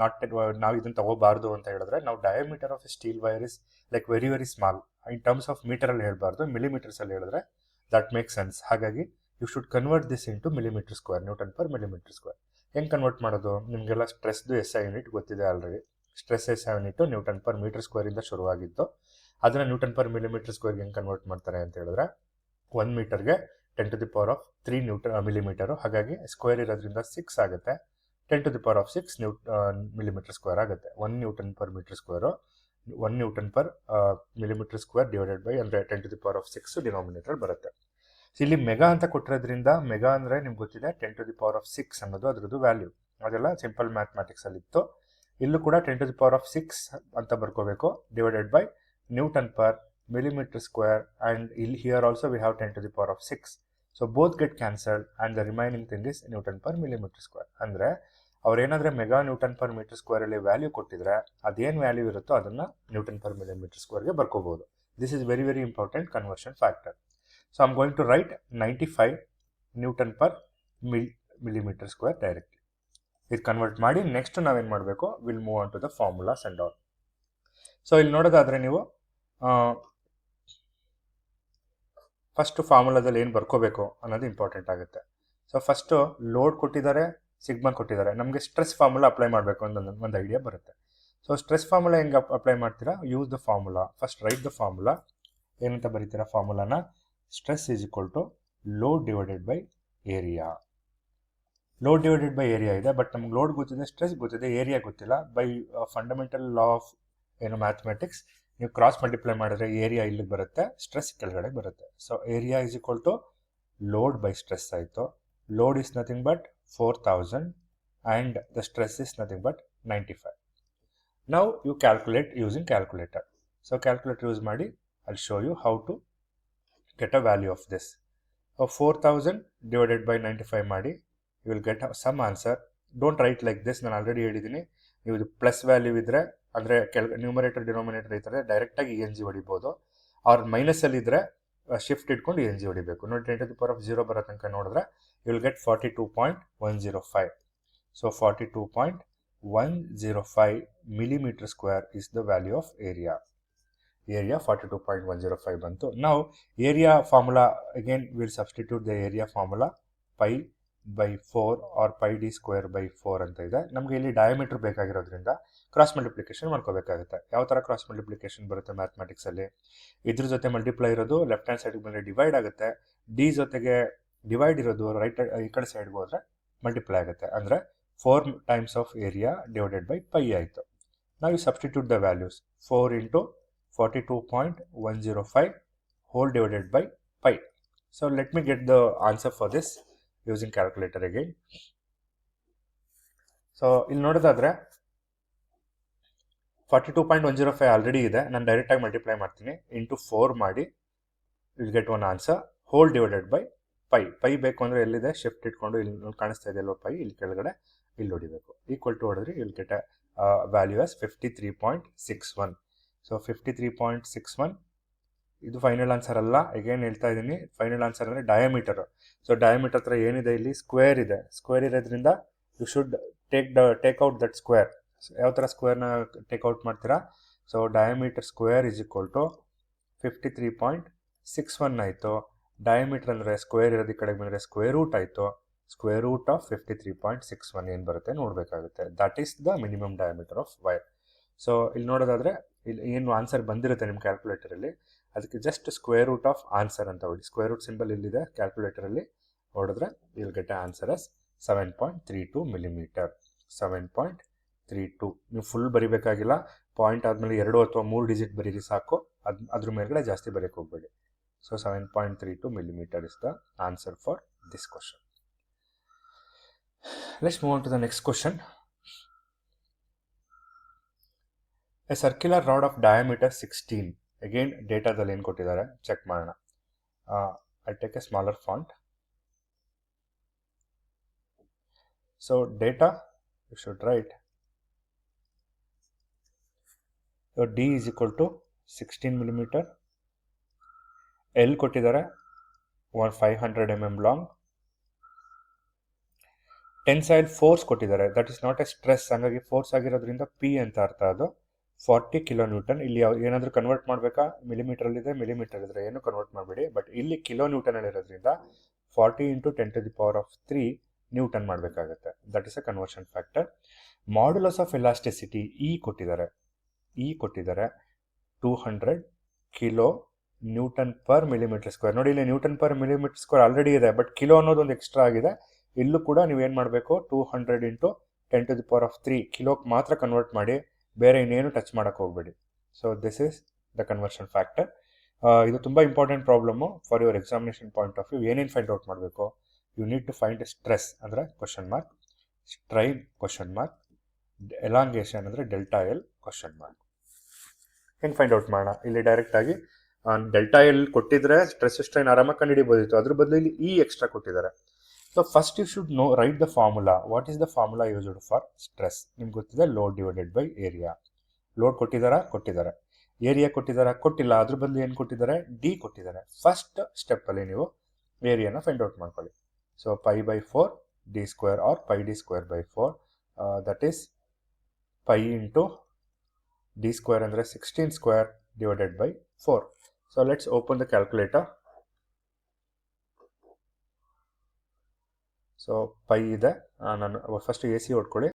ನಾಟ್ ನಾವು ಇದನ್ನು ತಗೋಬಾರ್ದು ಅಂತ ಹೇಳಿದ್ರೆ, ನಾವು diameter of steel wire is like very very small. In terms of ಮೀಟರಲ್ಲಿ ಹೇಳಬಾರ್ದು, ಮಿಲಿಮೀಟರ್ಸಲ್ಲಿ ಹೇಳಿದ್ರೆ ದಟ್ ಮೇಕ್ ಸೆನ್ಸ್. ಹಾಗಾಗಿ you should convert this into millimeter square, newton per millimetre square. ಹೆಂಗೆ ಕನ್ವರ್ಟ್ ಮಾಡೋದು? ನಿಮಗೆಲ್ಲ ಸ್ಟ್ರೆಸ್ದು SI ಯೂನಿಟ್ ಗೊತ್ತಿದೆ already. Stress SI unit newton per meter ಸ್ಕ್ವೇರಿಂದ ಶುರುವಾಗಿತ್ತು. ಅದನ್ನು ನ್ಯೂಟನ್ ಪರ್ ಮಿಲಿಮೀಟರ್ ಸ್ಕ್ವೇರ್ಗೆ ಹೆಂಗೆ ಕನ್ವರ್ಟ್ ಮಾಡ್ತಾರೆ ಅಂತ ಹೇಳಿದ್ರೆ, 1 ಮೀಟರ್ಗೆ 10⁻³ ಮಿಲಿಮೀಟರು. ಹಾಗಾಗಿ ಸ್ಕ್ವೇರ್ ಇರೋದ್ರಿಂದ 6 ಆಗುತ್ತೆ. 10⁻6 ಮಿಲಿಮೀಟರ್ ಸ್ಕ್ವೇರ್ ಆಗುತ್ತೆ. 1 newton per metre square 1 newton per millimetre square divided by, ಅಂದರೆ 10⁻6 ಡಿನಾಮಿನೇಟರ್ ಬರುತ್ತೆ. ಸೊ ಇಲ್ಲಿ ಮೆಗಾ ಅಂತ ಕೊಟ್ಟಿರೋದ್ರಿಂದ, ಮೆಗಾ ಅಂದರೆ ನಿಮ್ಗೆ ಗೊತ್ತಿದೆ 10⁻6 ಅನ್ನೋದು ಅದರದ್ದು ವ್ಯಾಲ್ಯೂ. ಅದೆಲ್ಲ ಸಿಂಪಲ್ ಮ್ಯಾಥ್ಮ್ಯಾಟಿಕ್ಸಲ್ಲಿ ಇತ್ತು. ಇಲ್ಲೂ ಕೂಡ 10⁻6 ಅಂತ ಬರ್ಕೋಬೇಕು, divided by newton per millimeter square, and here also we have 10⁻6. So both get cancelled and the remaining thing is Newton per millimeter square. ಅಂದರೆ ಅವ್ರೇನಾದರೆ ಮೆಗಾ ನ್ಯೂಟನ್ ಪರ್ ಮೀಟರ್ ಸ್ಕ್ವೇರಲ್ಲಿ ವ್ಯಾಲ್ಯೂ ಕೊಟ್ಟಿದ್ರೆ, ಅದೇನು ವ್ಯಾಲ್ಯೂ ಇರುತ್ತೋ ಅದನ್ನು ನ್ಯೂಟನ್ ಪರ್ ಮಿಲಿಮೀಟರ್ ಸ್ಕ್ವೇರ್ಗೆ ಬರ್ಕೋಬೋದು. This is very very important conversion factor. So I am going to write 95 newton per millimetre square directly. ಇದು ಕನ್ವರ್ಟ್ ಮಾಡಿ ನೆಕ್ಸ್ಟ್ ನಾವೇನು ಮಾಡಬೇಕು, will move on to the formulas and all. So ಇಲ್ಲಿ ನೋಡೋದಾದರೆ ನೀವು first ಫಾರ್ಮುಲಾದಲ್ಲಿ ಏನು ಬರ್ಕೋಬೇಕು ಅನ್ನೋದು ಇಂಪಾರ್ಟೆಂಟ್ ಆಗುತ್ತೆ. ಸೊ ಫಸ್ಟು ಲೋಡ್ ಕೊಟ್ಟಿದ್ದಾರೆ, ಸಿಗ್ಮಾ ಕೊಟ್ಟಿದ್ದಾರೆ. ನಮಗೆ ಸ್ಟ್ರೆಸ್ ಫಾರ್ಮುಲಾ ಅಪ್ಲೈ ಮಾಡಬೇಕು ಅಂತ ಒಂದು ಐಡಿಯಾ ಬರುತ್ತೆ. ಸೊ ಸ್ಟ್ರೆಸ್ ಫಾರ್ಮುಲಾ ಹೆಂಗೆ ಅಪ್ಲೈ ಮಾಡ್ತೀರಾ? Use the formula. First write the formula. ಏನಂತ ಬರೀತೀರಾ ಫಾರ್ಮುಲಾನ? Stress is equal to load divided by area. Load divided by area ಇದೆ, ಬಟ್ ನಮ್ಗೆ ಲೋಡ್ ಗೊತ್ತಿದೆ, ಸ್ಟ್ರೆಸ್ ಗೊತ್ತಿದೆ, ಏರಿಯಾ ಗೊತ್ತಿಲ್ಲ. By fundamental law of mathematics ನೀವು ಕ್ರಾಸ್ ಮಲ್ಟಿಪ್ಲೈ ಮಾಡಿದ್ರೆ ಏರಿಯಾ ಇಲ್ಲಿಗೆ ಬರುತ್ತೆ, ಸ್ಟ್ರೆಸ್ ಕೆಳಗಡೆ ಬರುತ್ತೆ. So area is equal to load by stress ಆಯಿತು. Load is nothing but 4000 and the stress is nothing but 95. Now you calculate using calculator. So calculator use ಮಾಡಿ I show you how to get a value of this. 4000 divided by 95 ಮಾಡಿ, you will get some answer. Don't write like this, ನಾನು already ಹೇಳಿದ್ದೀನಿ. ನೀವು ಇದು plus value ಇದ್ದರೆ, ಅಂದರೆ numerator denominator ಈ ಥರ ಡೈರೆಕ್ಟಾಗಿ ENG ಹೊಡಿಬೋದು. ಅವ್ರ ಮೈನಸಲ್ಲಿ ಇದ್ದರೆ ಶಿಫ್ಟ್ ಇಟ್ಕೊಂಡು ENG ಹೊಡಿಬೇಕು. ನೋಡಿ 10⁻0 ಬರೋ ತನಕ ನೋಡಿದ್ರೆ you will get 42.105. So 42.105 millimeter square is the value of area. Area 42.105 ಬಂತು. Now area formula again we'll substitute the area formula pi by 4 or pi d square by 4 ಅಂತ ಇದೆ. ನಮಗೆ ಇಲ್ಲಿ ಡಯಾಮೀಟರ್ ಬೇಕಾಗಿರೋದ್ರಿಂದ ಕ್ರಾಸ್ ಮಲ್ಟಿಪ್ಲಿಕೇಶನ್ ಮಾಡ್ಕೋಬೇಕಾಗುತ್ತೆ. ಯಾವ ಥರ cross multiplication ಬರುತ್ತೆ ಮ್ಯಾಥಮೆಟಿಕ್ಸಲ್ಲಿ? ಇದ್ರ ಜೊತೆ ಮಲ್ಟಿಪ್ಲೈ ಇರೋದು ಲೆಫ್ಟ್ ಹ್ಯಾಂಡ್ ಸೈಡ್ಗೆ ಬಂದರೆ ಡಿವೈಡ್ ಆಗುತ್ತೆ, ಡಿ ಜೊತೆಗೆ ಡಿವೈಡ್ ಇರೋದು ರೈಟ್ ಈ ಕಡೆ ಸೈಡ್ಗೆ ಹೋದರೆ ಮಲ್ಟಿಪ್ಲೈ ಆಗುತ್ತೆ. ಅಂದರೆ 4 times of area divided by pi ಆಯಿತು. ನಾವು you substitute the values. 4 into 42.105 whole divided by pi. So let me get the answer for this using calculator again. So ಇಲ್ಲಿ ನೋಡೋದಾದರೆ 42.105 ಆಲ್ರೆಡಿ ಇದೆ, ನಾನು ಡೈರೆಕ್ಟಾಗಿ ಮಲ್ಟಿಪ್ಲೈ ಮಾಡ್ತೀನಿ. ಇಂಟು 4 ಮಾಡಿ will get one answer. Whole divided by pi. Pi ಬೇಕು ಅಂದರೆ ಎಲ್ಲಿದೆ ಶಿಫ್ಟ್ ಇಟ್ಕೊಂಡು ಇಲ್ಲಿ ಕಾಣಿಸ್ತಾ ಇದೆ ಅಲ್ವ ಪೈ, ಇಲ್ಲಿ ಕೆಳಗಡೆ ಇಲ್ಲಿ ಹೊಡಿಬೇಕು. ಈಕ್ವಲ್ ಟು ಹೊಡೆದ್ರೆ will get value as 53.61. So 53.61 ಇದು ಫೈನಲ್ ಆನ್ಸರ್ ಅಲ್ಲ. ಅಗೇನ್ ಹೇಳ್ತಾ ಇದ್ದೀನಿ, ಫೈನಲ್ ಆನ್ಸರ್ ಅಂದರೆ ಡಯಾಮೀಟರು. ಸೊ ಡಯಾಮೀಟರ್ ಹತ್ರ ಏನಿದೆ, ಇಲ್ಲಿ ಸ್ಕ್ವೇರ್ ಇದೆ. ಸ್ಕ್ವೇರ್ ಇರೋದ್ರಿಂದ you should take out that square. ಯಾವ ಥರ ಸ್ಕ್ವೇರ್ನ ಟೇಕ್ಔಟ್ ಮಾಡ್ತೀರಾ? So diameter square is equal to 53.61 ಆಯಿತು. ಡಯಾಮೀಟರ್ ಅಂದರೆ ಸ್ಕ್ವೇರ್ ಇರೋದು ಈ ಕಡೆಗೆ ಬಂದರೆ ಸ್ಕ್ವೇರ್ ರೂಟ್ ಆಯಿತು. ಸ್ಕ್ವೇರ್ ರೂಟ್ ಆಫ್ 53.61 ಏನು ಬರುತ್ತೆ ನೋಡಬೇಕಾಗುತ್ತೆ. That is the minimum diameter of wire. So ಇಲ್ಲಿ ನೋಡೋದಾದರೆ ಇಲ್ಲಿ ಏನು ಆನ್ಸರ್ ಬಂದಿರುತ್ತೆ ನಿಮ್ಮ ಕ್ಯಾಲ್ಕುಲೇಟರಲ್ಲಿ, ಅದಕ್ಕೆ just square root of answer ಅಂತ ಹೊಡಿ. ಸ್ಕ್ವೇರ್ ರೂಟ್ ಸಿಂಬಲ್ ಇಲ್ಲಿದೆ ಕ್ಯಾಲ್ಕುಲೇಟರಲ್ಲಿ, ಹೊಡೆದ್ರೆ will get answer as 7.32 millimetre. 7.32. ನೀವು ಫುಲ್ ಬರಿಬೇಕಾಗಿಲ್ಲ, ಪಾಯಿಂಟ್ ಆದಮೇಲೆ 2 ಅಥವಾ 3 ಡಿಜಿಟ್ ಬರೀರಿ ಸಾಕು, ಅದ್ರ ಮೇಲ್ಗಡೆ ಜಾಸ್ತಿ ಬರೆಯಕ್ಕೆ ಹೋಗಬೇಡಿ. So 7.32 millimeter is the answer for this question. Let's move on to the next question. A circular rod of diameter 16. Again, data the line ಕೊಟ್ಟಿದ್ದಾರೆ, ಚೆಕ್ ಮಾಡೋಣ. I take a smaller font. So data, you should write. So D is equal to 16 millimeter. L ಕೊಟ್ಟಿದ್ದಾರೆ 500 mm long. Tensile force ಕೊಟ್ಟಿದ್ದಾರೆ, that is not A stress, ಹಾಗಾಗಿ force ಆಗಿರೋದ್ರಿಂದ P ಅಂತ ಅರ್ಥ. ಅದು 40 kN. ಇಲ್ಲಿ ಏನಾದರೂ ಕನ್ವರ್ಟ್ ಮಾಡಬೇಕಾ, ಮಿಲಿಮೀಟರಲ್ಲಿದೆ, ಮಿಲಿಮೀಟರ್ ಇದ್ರೆ ಏನು ಕನ್ವರ್ಟ್ ಮಾಡಬೇಡಿ, ಬಟ್ ಇಲ್ಲಿ ಕಿಲೋ ನ್ಯೂಟನಲ್ಲಿರೋದ್ರಿಂದ 40 × 10⁻³ ನ್ಯೂಟನ್ ಮಾಡಬೇಕಾಗುತ್ತೆ. That is a conversion factor. Modulus of elasticity E ಕೊಟ್ಟಿದ್ದಾರೆ 200 kN/mm². ನೋಡಿ ಇಲ್ಲಿ Nm/mm² ಆಲ್ರೆಡಿ ಇದೆ, ಬಟ್ ಕಿಲೋ ಅನ್ನೋದೊಂದು ಎಕ್ಸ್ಟ್ರಾ ಆಗಿದೆ. ಇಲ್ಲೂ ಕೂಡ ನೀವೇನು ಮಾಡಬೇಕು, 200 × 10⁻³ ಕಿಲೋಕ್ಕೆ ಮಾತ್ರ ಕನ್ವರ್ಟ್ ಮಾಡಿ, ಬೇರೆ ಇನ್ನೇನು ಟಚ್ ಮಾಡೋಕ್ಕೆ ಹೋಗಬೇಡಿ. So this is the conversion factor. ಇದು ತುಂಬ important problem for your examination point of view. ಏನೇನು ಫೈಂಡ್ ಔಟ್ ಮಾಡಬೇಕು, you need to find stress ಅಂದರೆ question mark, strain question mark, elongation ಅಂದರೆ ಡೆಲ್ಟಾ ಎಲ್ ಕ್ವಶನ್ ಮಾರ್ಕ್. ಹೆಂಗೆ find out ಮಾಡೋಣ, ಇಲ್ಲಿ ಡೈರೆಕ್ಟಾಗಿ ಡೆಲ್ಟಾ ಎಲ್ ಕೊಟ್ಟಿದ್ರೆ ಸ್ಟ್ರೆಸ್ ಸ್ಟ್ರೈನ್ ಆರಾಮಾಗಿ ಕಂಡುಹಿಡಿಬೋದಿತ್ತು, ಅದ್ರ ಬದಲು ಇಲ್ಲಿ ಇ ಎಕ್ಸ್ಟ್ರಾ ಕೊಟ್ಟಿದ್ದಾರೆ. So first you should know write the formula. What is the formula used for stress? ನಿಮ್ಗೆ ಗೊತ್ತಿದೆ, load divided by area. Load ಕೊಟ್ಟಿದ್ದಾರೆ, ಏರಿಯಾ ಕೊಟ್ಟಿಲ್ಲ, ಅದ್ರ ಬದಲು ಏನು ಕೊಟ್ಟಿದ್ದಾರೆ, ಡಿ ಕೊಟ್ಟಿದ್ದಾರೆ. ಫಸ್ಟ್ ಸ್ಟೆಪ್ಪಲ್ಲಿ ನೀವು ಏರಿಯಾನ ಫೈಂಡ್ ಔಟ್ ಮಾಡ್ಕೊಳ್ಳಿ. So π/4 d² or πd²/4, that is π × d² ಅಂದರೆ 16² ಡಿವೈಡೆಡ್ by 4. So let's open the calculator. So pi ಇದೆ, ನಾನು ಫಸ್ಟ್ AC ಹೊಡ್ಕೊಳ್ಳಿ.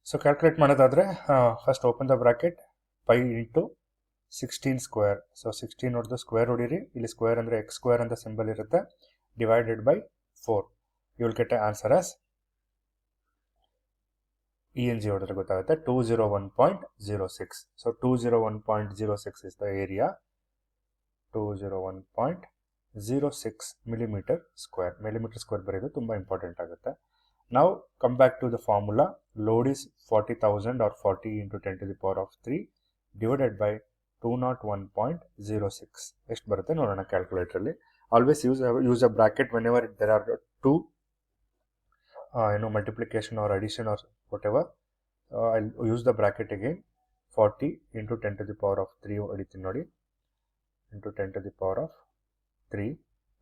ಸೊ ಕ್ಯಾಲ್ಕುಲೇಟ್ ಮಾಡೋದಾದರೆ first open the bracket, π × 16². So 16 ಹೊಡೆದು ಸ್ಕ್ವೇರ್ ಹೊಡೀರಿ, ಇಲ್ಲಿ ಸ್ಕ್ವೇರ್ ಅಂದರೆ x² ಅಂತ ಸಿಂಬಲ್ ಇರುತ್ತೆ, divided by 4. You will get a answer as ENG ಹೊಡೆದ್ರೆ ಗೊತ್ತಾಗುತ್ತೆ 201.06. So 201.06 is the area. 201.06 mm². ಬರೆಯೋದು ತುಂಬ ಇಂಪಾರ್ಟೆಂಟ್ ಆಗುತ್ತೆ. ನಾವು come back to the formula. Load is 40,000 or 40 × 10⁻³ divided by 201.06. ಎಷ್ಟು ಬರುತ್ತೆ ನೋಡೋಣ ಕ್ಯಾಲ್ಕುಲೇಟರಲ್ಲಿ. Always use a bracket whenever there are two multiplication or addition or whatever. I use the bracket again. 40 × 10⁻³ ಹೊಡಿತೀನಿ ನೋಡಿ, into 10⁻³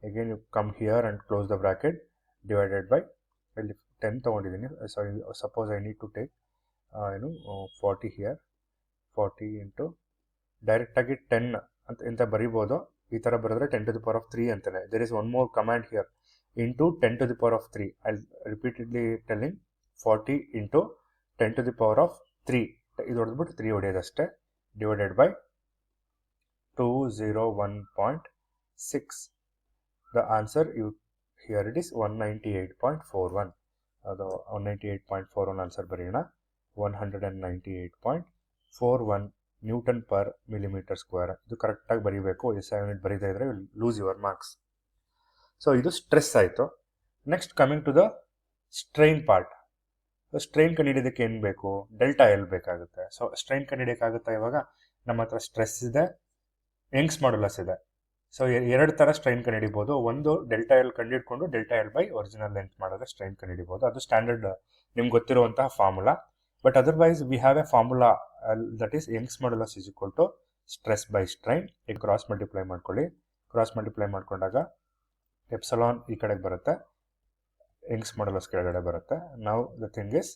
again you come here and close the bracket, divided by 10 ತಗೊಂಡಿದ್ದೀನಿ. ಸಾರಿ, suppose I need to take 40 here. 40 into ಡೈರೆಕ್ಟಾಗಿ 10 ಅಂತ ಬರಿಬೋದು. ಈ ಥರ ಬರೆದ್ರೆ 10⁻³ ಅಂತಾನೆ. there is one more command here, into 10⁻³. I'll repeatedly telling 40 into 10⁻³ ಇದು ಹೊಡೆದ್ಬಿಟ್ಟು 3 ಹೊಡೆಯೋದಷ್ಟೇ, divided by 201.6. The answer here it is 198.41. ಅದು 198.41 ಆನ್ಸರ್ ಬರೆಯೋಣ. 198.41 Nm/mm². ಇದು ಕರೆಕ್ಟಾಗಿ ಬರೀಬೇಕು. SI ಯೂನಿಟ್ ಬರೀತಾ ಇದ್ರೆ ಲೂಸ್ ಯುವರ್ ಮಾರ್ಕ್ಸ್. ಸೊ ಇದು ಸ್ಟ್ರೆಸ್ ಆಯಿತು. Next coming to the strain part. Strain ಕಂಡುಹಿಡಿಯೋದಕ್ಕೆ ಏನು ಬೇಕು, ಡೆಲ್ಟಾ ಎಲ್ ಬೇಕಾಗುತ್ತೆ. ಸೊ ಸ್ಟ್ರೈನ್ ಕಂಡುಹಿಡಿಯೋಕ್ಕಾಗುತ್ತಾ? ಇವಾಗ ನಮ್ಮ ಹತ್ರ ಸ್ಟ್ರೆಸ್ ಇದೆ, ಯಂಗ್ಸ್ ಮಾಡ್ಯುಲಸ್ ಇದೆ. ಸೊ ಎರಡು ಥರ ಸ್ಟ್ರೈನ್ ಕಂಡುಹಿಡಿಬೋದು. ಒಂದು ಡೆಲ್ಟಾ ಎಲ್ ಕಂಡುಹಿಡ್ಕೊಂಡು delta L by original length ಮಾಡಿದ್ರೆ ಸ್ಟ್ರೈನ್ ಕಂಡುಹಿಡಿಬೋದು. ಅದು ಸ್ಟ್ಯಾಂಡರ್ಡ್ ನಿಮ್ಗೆ ಗೊತ್ತಿರುವಂತಹ formula. But otherwise we have a formula, that is Young's modulus is equal to stress by strain. ಈಗ ಕ್ರಾಸ್ ಮಲ್ಟಿಪ್ಲೈ ಮಾಡ್ಕೊಳ್ಳಿ. ಕ್ರಾಸ್ ಮಲ್ಟಿಪ್ಲೈ ಮಾಡ್ಕೊಂಡಾಗ ಎಪ್ಸಲಾನ್ ಈ ಕಡೆಗೆ ಬರುತ್ತೆ, ಯಂಗ್ಸ್ ಮಾಡ್ಯುಲಸ್ ಕೆಳಗಡೆ ಬರುತ್ತೆ. ನಾವು ದ ಥಿಂಗ್ ಇಸ್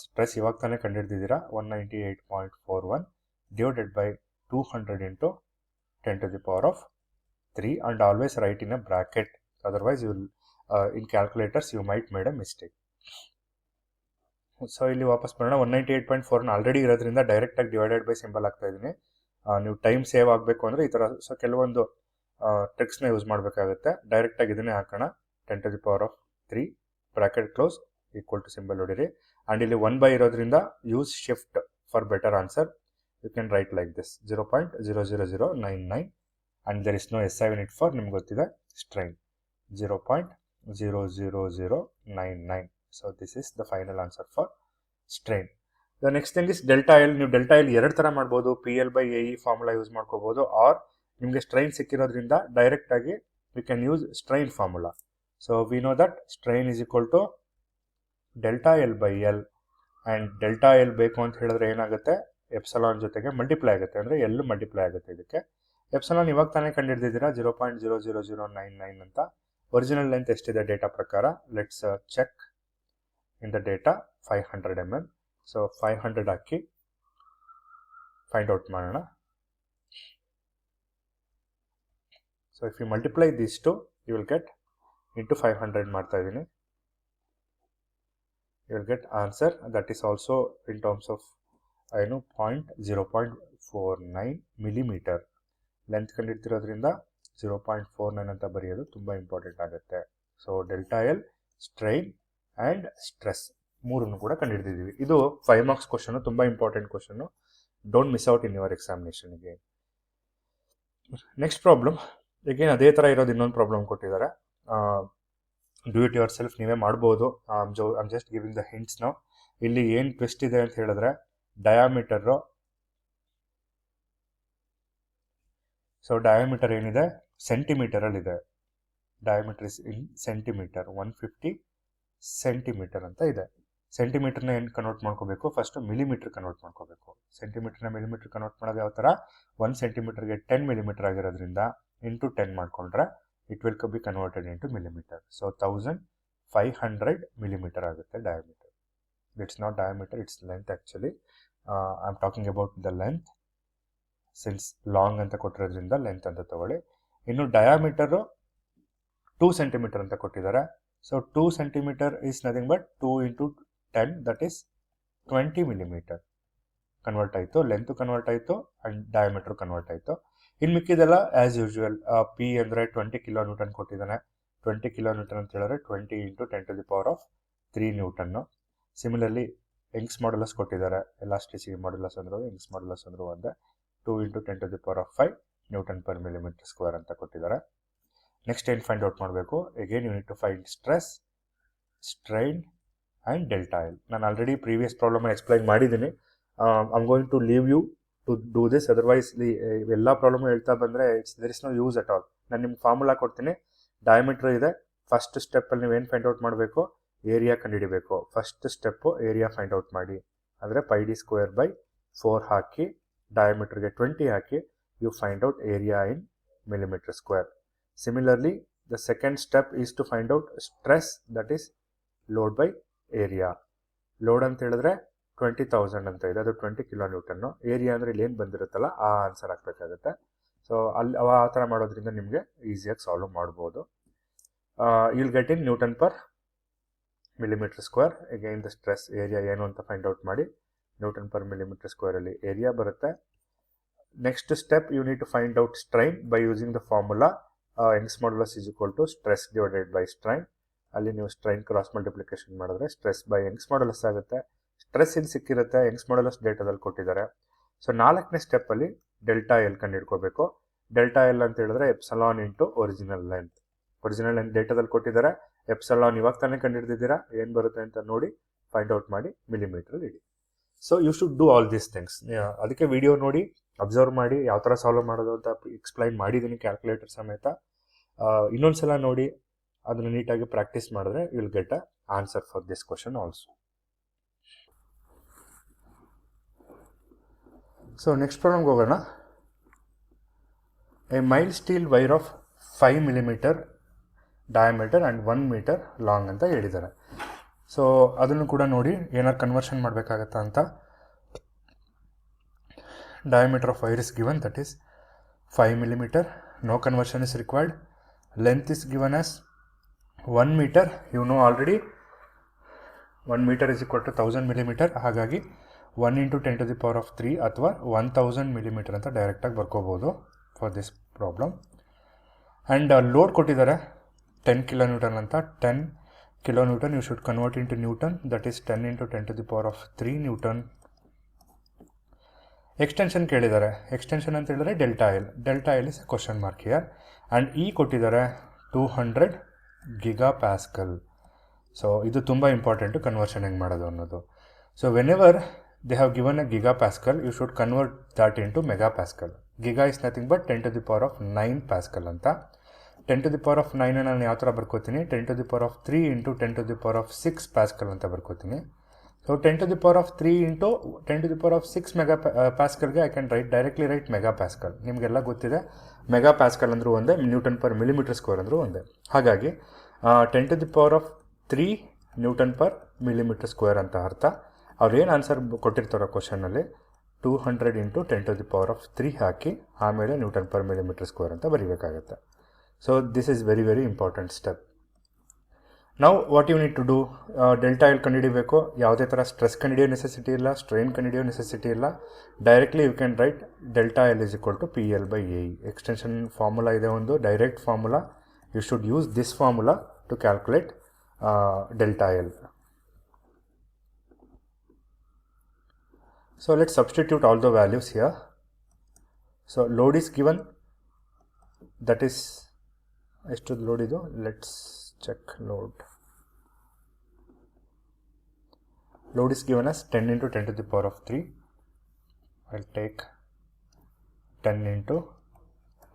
ಸ್ಟ್ರೆಸ್ ಇವಾಗ ತಾನೇ ಕಂಡುಹಿಡಿದಿದ್ದೀರಾ, 198.41 divided by 200 × 10⁻³ 3 and always write in a bracket, otherwise you will in calculators you might made a mistake. So ಇಲ್ಲಿ ವಾಪಸ್ ಬರೋಣ. 198.4 ಆಲ್ರೆಡಿ ಇರೋದ್ರಿಂದ ಡೈರೆಕ್ಟಾಗಿ ಡಿವೈಡೆಡ್ ಬೈ ಸಿಂಬಲ್ ಆಗ್ತಾ ಇದ್ದೀನಿ. ನೀವು ಟೈಮ್ ಸೇವ್ ಆಗಬೇಕು ಅಂದರೆ ಈ ಥರ ಸೊ ಕೆಲವೊಂದು ಟ್ರಿಕ್ಸ್ನ ಯೂಸ್ ಮಾಡಬೇಕಾಗುತ್ತೆ. ಡೈರೆಕ್ಟಾಗಿ ಇದನ್ನೇ ಹಾಕೋಣ. 10 to the power of 3 bracket close equal to symbol ಹೊಡಿರಿ. ಆ್ಯಂಡ್ ಇಲ್ಲಿ 1 ಇರೋದ್ರಿಂದ use shift for better answer. You can write like this 0.00099 and there is no SI unit for ನಿಮ್ಗೆ ಗೊತ್ತಿದೆ strain 0.00099. So this is the final answer for strain. The next thing is delta L. ನೀವು delta L ಎರಡು ಥರ ಮಾಡ್ಬೋದು. PL/AE formula use ಮಾಡ್ಕೋಬೋದು, R ನಿಮಗೆ strain ಸಿಕ್ಕಿರೋದ್ರಿಂದ direct ಆಗಿ we can use strain formula. So we know that strain is equal to delta L/L, and delta L ಬೇಕು ಅಂತ ಹೇಳಿದ್ರೆ ಏನಾಗುತ್ತೆ, ಎಪ್ಸಲಾನ್ ಜೊತೆಗೆ ಮಲ್ಟಿಪ್ಲೈ ಆಗುತ್ತೆ, ಅಂದರೆ ಎಲ್ ಮಲ್ಟಿಪ್ಲೈ ಆಗುತ್ತೆ. ಇದಕ್ಕೆ ಎಪ್ಸಲಾನ್ ಇವಾಗ ತಾನೇ ಕಂಡುಹಿಡಿದಿದ್ದೀರಾ 0.00099 ಅಂತ. ಒರಿಜಿನಲ್ ಲೆಂತ್ ಎಷ್ಟಿದೆ ಡೇಟಾ ಪ್ರಕಾರ? Let's check in the data 500 mm. So 500 ಹಾಕಿ find out ಮಾಡೋಣ. So if you multiply these two, you will get into 500 ಮಾಡ್ತಾ ಇದ್ದೀನಿ. You will get answer that is also in terms of 0.49 millimeter. Length ಕಂಡಿಡ್ತಿರೋದ್ರಿಂದ 0.49 ಅಂತ ಬರೆಯೋದು ತುಂಬ important ಆಗುತ್ತೆ. So delta L, strain and stress ಮೂರನ್ನು ಕೂಡ ಕಂಡುಹಿಡಿದಿದ್ದೀವಿ. ಇದು 5 marks ಕ್ವಶನು, ತುಂಬ important question. Don't miss out in your ಎಕ್ಸಾಮಿನೇಷನ್ಗೆ. ನೆಕ್ಸ್ಟ್ ಪ್ರಾಬ್ಲಮ್ ಈಗೇನು ಅದೇ ಥರ ಇರೋದು ಇನ್ನೊಂದು ಪ್ರಾಬ್ಲಮ್ ಕೊಟ್ಟಿದ್ದಾರೆ. ಡೂ ಇಟ್ ಯುವರ್ ಸೆಲ್ಫ್, ನೀವೇ ಮಾಡ್ಬೋದು. I'm just giving the hints ನಾವು. ಇಲ್ಲಿ ಏನು ಟ್ವಿಸ್ಟ್ ಇದೆ ಅಂತ ಹೇಳಿದ್ರೆ ಡಯಾಮೀಟರು. ಸೊ ಡಯಾಮೀಟರ್ ಏನಿದೆ ಸೆಂಟಿಮೀಟರಲ್ಲಿದೆ. Diameter is in centimeter, 150 centimeter ಅಂತ ಇದೆ. ಸೆಂಟಿಮೀಟರ್ನ ಏನು ಕನ್ವರ್ಟ್ ಮಾಡ್ಕೋಬೇಕು, ಫಸ್ಟು ಮಿಲಿಮೀಟರ್ ಕನ್ವರ್ಟ್ ಮಾಡ್ಕೋಬೇಕು. ಸೆಂಟಿಮೀಟರ್ನ ಮಿಲಿಮೀಟರ್ ಕನ್ವರ್ಟ್ ಮಾಡೋದು ಯಾವ ಥರ, 1 ಸೆಂಟಿಮೀಟರ್ಗೆ 10 millimeter ಆಗಿರೋದ್ರಿಂದ ಇಂಟು 10 ಮಾಡಿಕೊಂಡ್ರೆ it will be converted into millimeter. So 1500 millimeter ಆಗುತ್ತೆ diameter. It's not diameter, its length actually. I am talking about the length, since long ಅಂತ ಕೊಟ್ಟಿರೋದ್ರಿಂದ length ಅಂತ ತಗೊಳ್ಳಿ. ಇನ್ನು ಡಯಾಮೀಟರು 2 centimeter ಅಂತ ಕೊಟ್ಟಿದ್ದಾರೆ. So 2 centimeter is nothing but 2 into 10, that is 20 millimeter convert ಆಯಿತು. Length convert ಆಯಿತು and diameter convert ಆಯಿತು. ಇನ್ನು ಮಿಕ್ಕಿದೆಲ್ಲ ಆ್ಯಸ್ ಯೂಶುವಲ್. ಪಿ ಅಂದರೆ 20 kilonewton ಕೊಟ್ಟಿದ್ದಾನೆ. 20 kilonewton ಅಂತ ಹೇಳಿದ್ರೆ 20 into 10 to the power of 3 Newton. Similarly Young's modulus ಕೊಟ್ಟಿದ್ದಾರೆ. ಎಲಾಸ್ಟಿಸಿಟಿ ಮಾಡ್ಯುಲಸ್ ಅಂದರು, ಯಂಗ್ಸ್ ಮಾಡ್ಯುಲಸ್ ಅಂದರು ಒಂದೇ. 2 into 10 to the power of 5 Newton per millimeter square ಅಂತ ಕೊಟ್ಟಿದ್ದಾರೆ. ನೆಕ್ಸ್ಟ್ ಏನು ಫೈಂಡ್ ಔಟ್ ಮಾಡಬೇಕು, again you need to find stress, strain and delta L. ನಾನು already previous ಪ್ರಾಬ್ಲಮನ್ನು ಎಕ್ಸ್ಪ್ಲೈನ್ ಮಾಡಿದ್ದೀನಿ. I am going to leave you to do this, otherwise ಎಲ್ಲ problem ಹೇಳ್ತಾ ಬಂದರೆ there is no use at all. ನಾನು ನಿಮ್ಗೆ formula ಕೊಡ್ತೀನಿ. Diameter ಇದೆ. ಫಸ್ಟ್ ಸ್ಟೆಪ್ಪಲ್ಲಿ ನೀವು ಏನು ಫೈಂಡ್ ಔಟ್ ಮಾಡಬೇಕು, ಏರಿಯಾ ಕಂಡುಹಿಡಿಬೇಕು. First step area find out ಮಾಡಿ, ಅಂದರೆ πd²/4 ಹಾಕಿ, ಡಯಾಮೀಟರ್ಗೆ 20 ಹಾಕಿ, you find out area in millimeter square. Similarly, the second step is to find out stress, that is load by area. Load ಅಂತ ಹೇಳಿದ್ರೆ 20,000 ಅಂತ ಇದೆ, ಅದು 20 kilonewton. ಏರಿಯಾ ಅಂದರೆ ಇಲ್ಲಿ ಏನು ಬಂದಿರುತ್ತಲ್ಲ ಆ ಆನ್ಸರ್ ಹಾಕಬೇಕಾಗುತ್ತೆ. ಸೊ ಅಲ್ಲಿ ಆ ಥರ ಮಾಡೋದ್ರಿಂದ ನಿಮಗೆ ಈಸಿಯಾಗಿ ಸಾಲ್ವ್ ಮಾಡ್ಬೋದು. You'll get in Newton per millimeter square. Again the stress area ಏನು ಅಂತ ಫೈಂಡ್ ಔಟ್ ಮಾಡಿ, Newton per millimeter square ಅಲ್ಲಿ ಏರಿಯಾ ಬರುತ್ತೆ. Next step you need to find out strain by using the formula Young's modulus is equal to stress divided by strain. ಅಲ್ಲಿ ನೀವು strain cross multiplication ಮಾಡಿದ್ರೆ stress by Young's modulus ಆಗುತ್ತೆ. Stress ಇಲ್ಲಿ ಸಿಕ್ಕಿರುತ್ತೆ, Young's modulus ಡೇಟಾದಲ್ಲಿ ಕೊಟ್ಟಿದ್ದಾರೆ. So 4ನೇ ಸ್ಟೆಪ್ಪಲ್ಲಿ ಡೆಲ್ಟಾ ಎಲ್ ಕಂಡುಹಿಡ್ಕೋಬೇಕು. ಡೆಲ್ಟಾ ಎಲ್ ಅಂತ ಹೇಳಿದ್ರೆ epsilon into original length. Original length ಡೇಟಾದಲ್ಲಿ ಕೊಟ್ಟಿದ್ದಾರೆ. ಎಪ್ಸಲಾನ್ ಇವಾಗ ತಾನೇ ಕಂಡುಹಿಡಿದಿದ್ದೀರಾ, ಏನು ಬರುತ್ತೆ ಅಂತ ನೋಡಿ ಫೈಂಡ್ ಔಟ್ ಮಾಡಿ ಮಿಲಿಮೀಟ್ರಲ್ಲಿ ಇಡಿ. So you should do all these things. ಅದಕ್ಕೆ ವಿಡಿಯೋ ನೋಡಿ, ಅಬ್ಸರ್ವ್ ಮಾಡಿ ಯಾವ ಥರ ಸಾಲ್ವ್ ಮಾಡೋದು ಅಂತ ಎಕ್ಸ್ಪ್ಲೈನ್ ಮಾಡಿದ್ದೀನಿ ಕ್ಯಾಲ್ಕುಲೇಟರ್ ಸಮೇತ. ಇನ್ನೊಂದ್ಸಲ ನೋಡಿ ಅದನ್ನು ನೀಟಾಗಿ ಪ್ರಾಕ್ಟೀಸ್ ಮಾಡಿದ್ರೆ you will get a answer for this question also. So next ಪ್ರಾಬ್ಲಮ್ಗೆ ಹೋಗೋಣ. A mild steel wire of 5 millimeter diameter and 1 meter long ಅಂತ ಹೇಳಿದ್ದಾರೆ. ಸೊ ಅದನ್ನು ಕೂಡ ನೋಡಿ ಏನಾರು ಕನ್ವರ್ಷನ್ ಮಾಡಬೇಕಾಗತ್ತಾ ಅಂತ. Diameter of wire is given, that is 5 millimeter, no conversion is required. Length is given as 1 meter. You know already 1 meter is equal to 1000 millimeter. ಹಾಗಾಗಿ 1 into 10 to the power of 3 ಅಥವಾ 1000 millimeter ಅಂತ ಡೈರೆಕ್ಟಾಗಿ ಬರ್ಕೋಬೋದು for this problem. And load ಕೊಟ್ಟಿದ್ದಾರೆ 10 kilonewton ಅಂತ. 10 kilonewton you should convert into Newton, that is 10 into 10 to the power of 3 Newton. Extension ಕೇಳಿದ್ದಾರೆ. Extension ಅಂತ ಹೇಳಿದ್ರೆ delta L is A question mark here. And ಈ ಕೊಟ್ಟಿದ್ದಾರೆ 200 gigapascal. ಸೊ ಇದು ತುಂಬ important conversion ಹೆಂಗೆ ಮಾಡೋದು ಅನ್ನೋದು. So whenever they have given A gigapascal, you should convert that into megapascal. Giga is nothing but 10 to the power of 9 pascal ಅಂತ. 10 to the power of 9 ನಾನು ಯಾವ ಥರ ಬರ್ಕೋತೀನಿ, 10 to the power of 3 into 10 to the power of 6 pascal ಅಂತ ಬರ್ಕೋತೀನಿ. So 10 to the power of 3 into 10 to the power of 6 megapascalಗೆ I can directly write megapascal. ನಿಮಗೆಲ್ಲ ಗೊತ್ತಿದೆ ಮೆಗಾಪ್ಯಾಸ್ಕಲ್ ಅಂದರೂ ಒಂದೇ, ನ್ಯೂಟನ್ ಪರ್ ಮಿಲಿಮೀಟರ್ ಸ್ಕ್ವೇರ್ ಅಂದರೂ ಒಂದೇ. ಹಾಗಾಗಿ 10 to the power of 3 newton per millimetre square ಅಂತ ಅರ್ಥ. ಅವ್ರು ಏನು ಆನ್ಸರ್ ಕೊಟ್ಟಿರ್ತಾರೋ ಕ್ವಶನಲ್ಲಿ 200 into 10 to the power of 3 ಹಾಕಿ ಆಮೇಲೆ ನ್ಯೂಟನ್ ಪರ್ ಮಿಲಿಮೀಟರ್ ಸ್ಕ್ವೇರ್ ಅಂತ ಬರೀಬೇಕಾಗತ್ತೆ. So this is very very important step. ನಾವು what you need to do, delta L ಕಂಡುಹಿಡಿಬೇಕು. ಯಾವುದೇ ಥರ ಸ್ಟ್ರೆಸ್ ಕಂಡುಹಿಡಿಯೋ ನೆಸೆಸಿಟಿ ಇಲ್ಲ, ಸ್ಟ್ರೈನ್ ಕಂಡುಹಿಡಿಯೋ ನೆಸೆಸಿಟಿ ಇಲ್ಲ. Directly you can write delta L is equal to PL/AE. Extension formula ಇದೆ ಒಂದು, direct formula. You should use this formula to calculate delta L. So let's substitute all the values here. So load is given, that is ಎಷ್ಟು load ಇದು, let's check load. Load is given as 10 into 10 to the power of 3. I'll take 10 into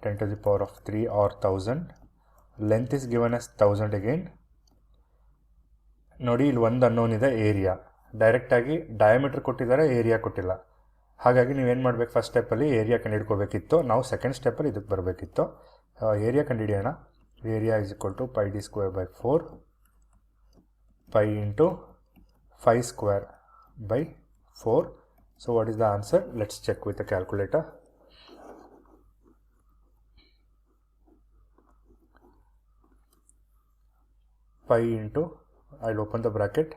10 to the power of 3 or 1000. Length is given as 1000 again. ನೋಡಿ ಇಲ್ಲಿ ಒಂದು unknown ಇದೆ, area. ಡೈರೆಕ್ಟಾಗಿ diameter ಕೊಟ್ಟಿದ್ದಾರೆ, area ಕೊಟ್ಟಿಲ್ಲ. ಹಾಗಾಗಿ ನೀವೇನು ಮಾಡಬೇಕು, ಫಸ್ಟ್ ಸ್ಟೆಪ್ಪಲ್ಲಿ ಏರಿಯಾ ಕಂಡುಹಿಡ್ಕೋಬೇಕಿತ್ತು. ನಾವು ಸೆಕೆಂಡ್ ಸ್ಟೆಪ್ಪಲ್ಲಿ ಇದಕ್ಕೆ ಬರಬೇಕಿತ್ತು. ಏರಿಯಾ ಕಂಡುಹಿಡಿಯೋಣ. Area is equal to πd² by 4 π into 5² by 4. So what is the answer? Let's check with the calculator. Pi into, I'll open the bracket,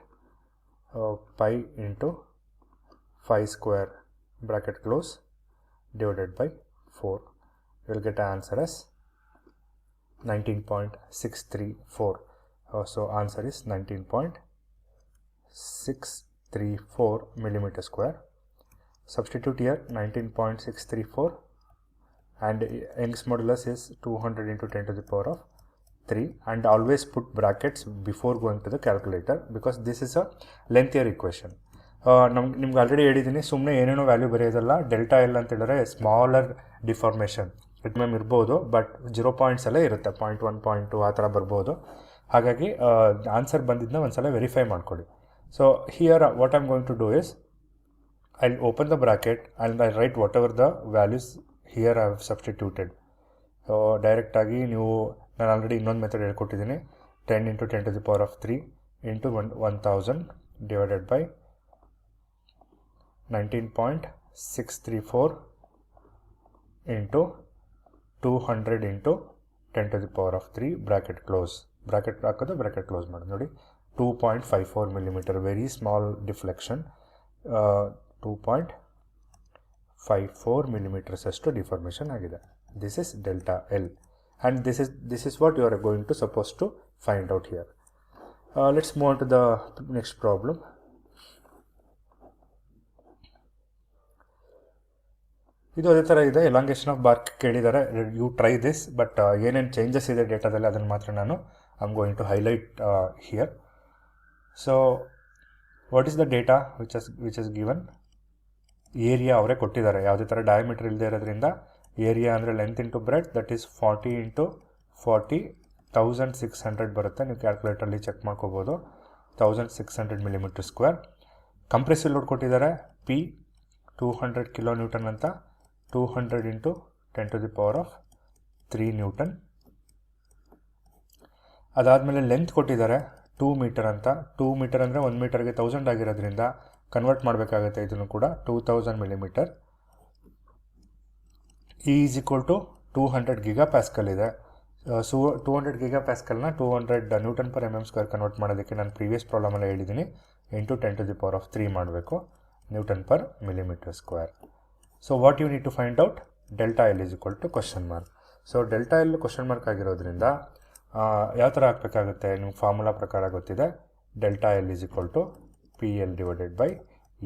pi into 5² bracket close divided by 4. You will get an answer as 19.634. So answer is 19.634 millimeter square. Substitute here 19.634 and Young's modulus is 200 into 10 to the power of 3, and always put brackets before going to the calculator because this is a lengthier equation. ನಿಮ್ಗೆ already ಹೇಳಿದ್ದೀನಿ, ಸುಮ್ಮನೆ ಏನೇನೋ value ಬರೆಯೋದಲ್ಲ. Delta L ಅಂತ ಹೇಳಿದ್ರೆ smaller deformation it ma'am ಇರ್ಬೋದು, but 0 points ಎಲ್ಲ ಇರುತ್ತೆ, 0.1 0.2 ಆ ಥರ ಬರ್ಬೋದು. ಹಾಗಾಗಿ ಆನ್ಸರ್ ಬಂದಿದ್ದನ್ನ ಒಂದ್ಸಲ ವೆರಿಫೈ ಮಾಡ್ಕೊಳ್ಳಿ. So here what I am going to do is I open the bracket and I write whatever the values here I have substituted. So ಡೈರೆಕ್ಟಾಗಿ ನೀವು, ನಾನು ಆಲ್ರೆಡಿ ಇನ್ನೊಂದು ಮೆಥಡ್ ಹೇಳ್ಕೊಟ್ಟಿದ್ದೀನಿ, 10 into 10 to the power of 3 into 1000 divided by 19.634 into 200 into 10 to the power of 3 bracket close. Bracket ಹಾಕೋದು, bracket close ಮಾಡೋದು. ನೋಡಿ 2.54 millimeter, very small deflection. 2.54 millimeters ಅಷ್ಟು deformation ಆಗಿದೆ. This is delta L. And this is what you are going to supposed to find out here. Let's move on to the next problem. ಇದು ಅದೇ ಥರ ಇದೆ, elongation of bar ಕೇಳಿದ್ದಾರೆ. You try this, but ಏನೇನು changes ಇದೆ ಡೇಟಾದಲ್ಲಿ ಅದನ್ನು ಮಾತ್ರ ನಾನು I am going to highlight here. So what is the data which is given? Area ಅವರೇ ಕೊಟ್ಟಿದ್ದಾರೆ. ಯಾವುದೇ ಥರ ಡಯಾಮೀಟರ್ ಇಲ್ಲದೆ ಇರೋದ್ರಿಂದ ಏರಿಯಾ ಅಂದರೆ length into breadth, that is 40 into 40 1600 ಬರುತ್ತೆ. ನೀವು ಕ್ಯಾಲ್ಕುಲೇಟರಲ್ಲಿ ಚೆಕ್ ಮಾಡ್ಕೋಬೋದು. 1600 millimeter square. ಕಂಪ್ರೆಸಿವ್ ಲೋಡ್ ಕೊಟ್ಟಿದ್ದಾರೆ P 200 kilonewton ಅಂತ. 200 into 10 to the power of 3 Newton. ಅದಾದಮೇಲೆ ಲೆಂತ್ ಕೊಟ್ಟಿದ್ದಾರೆ 2 ಮೀಟರ್ ಅಂತ. 2 ಮೀಟರ್ ಅಂದರೆ 1 ಮೀಟರ್ಗೆ 1000 ಆಗಿರೋದ್ರಿಂದ ಕನ್ವರ್ಟ್ ಮಾಡಬೇಕಾಗುತ್ತೆ ಇದನ್ನು ಕೂಡ. 2000 millimeter. E is equal to 200 giga pascal ಇದೆ. ಸೊ 200 ಗಿಗಾ ಪ್ಯಾಸ್ಕಲ್ನ 200 ನ್ಯೂಟನ್ ಪರ್ mm² ಕನ್ವರ್ಟ್ ಮಾಡೋದಕ್ಕೆ ನಾನು ಪ್ರೀವಿಯಸ್ ಪ್ರಾಬ್ಲಮಲ್ಲಿ ಹೇಳಿದ್ದೀನಿ, ಇಂಟು 10⁻³ ಮಾಡಬೇಕು newton per mm². So what you need to find out? Delta L is equal to question mark. So delta L question mark ಆಗಿರೋದ್ರಿಂದ ಯಾವ ಥರ ಹಾಕಬೇಕಾಗುತ್ತೆ? ನಿಮ್ಗೆ ಫಾರ್ಮುಲಾ ಪ್ರಕಾರ ಗೊತ್ತಿದೆ, delta L is equal to PL divided by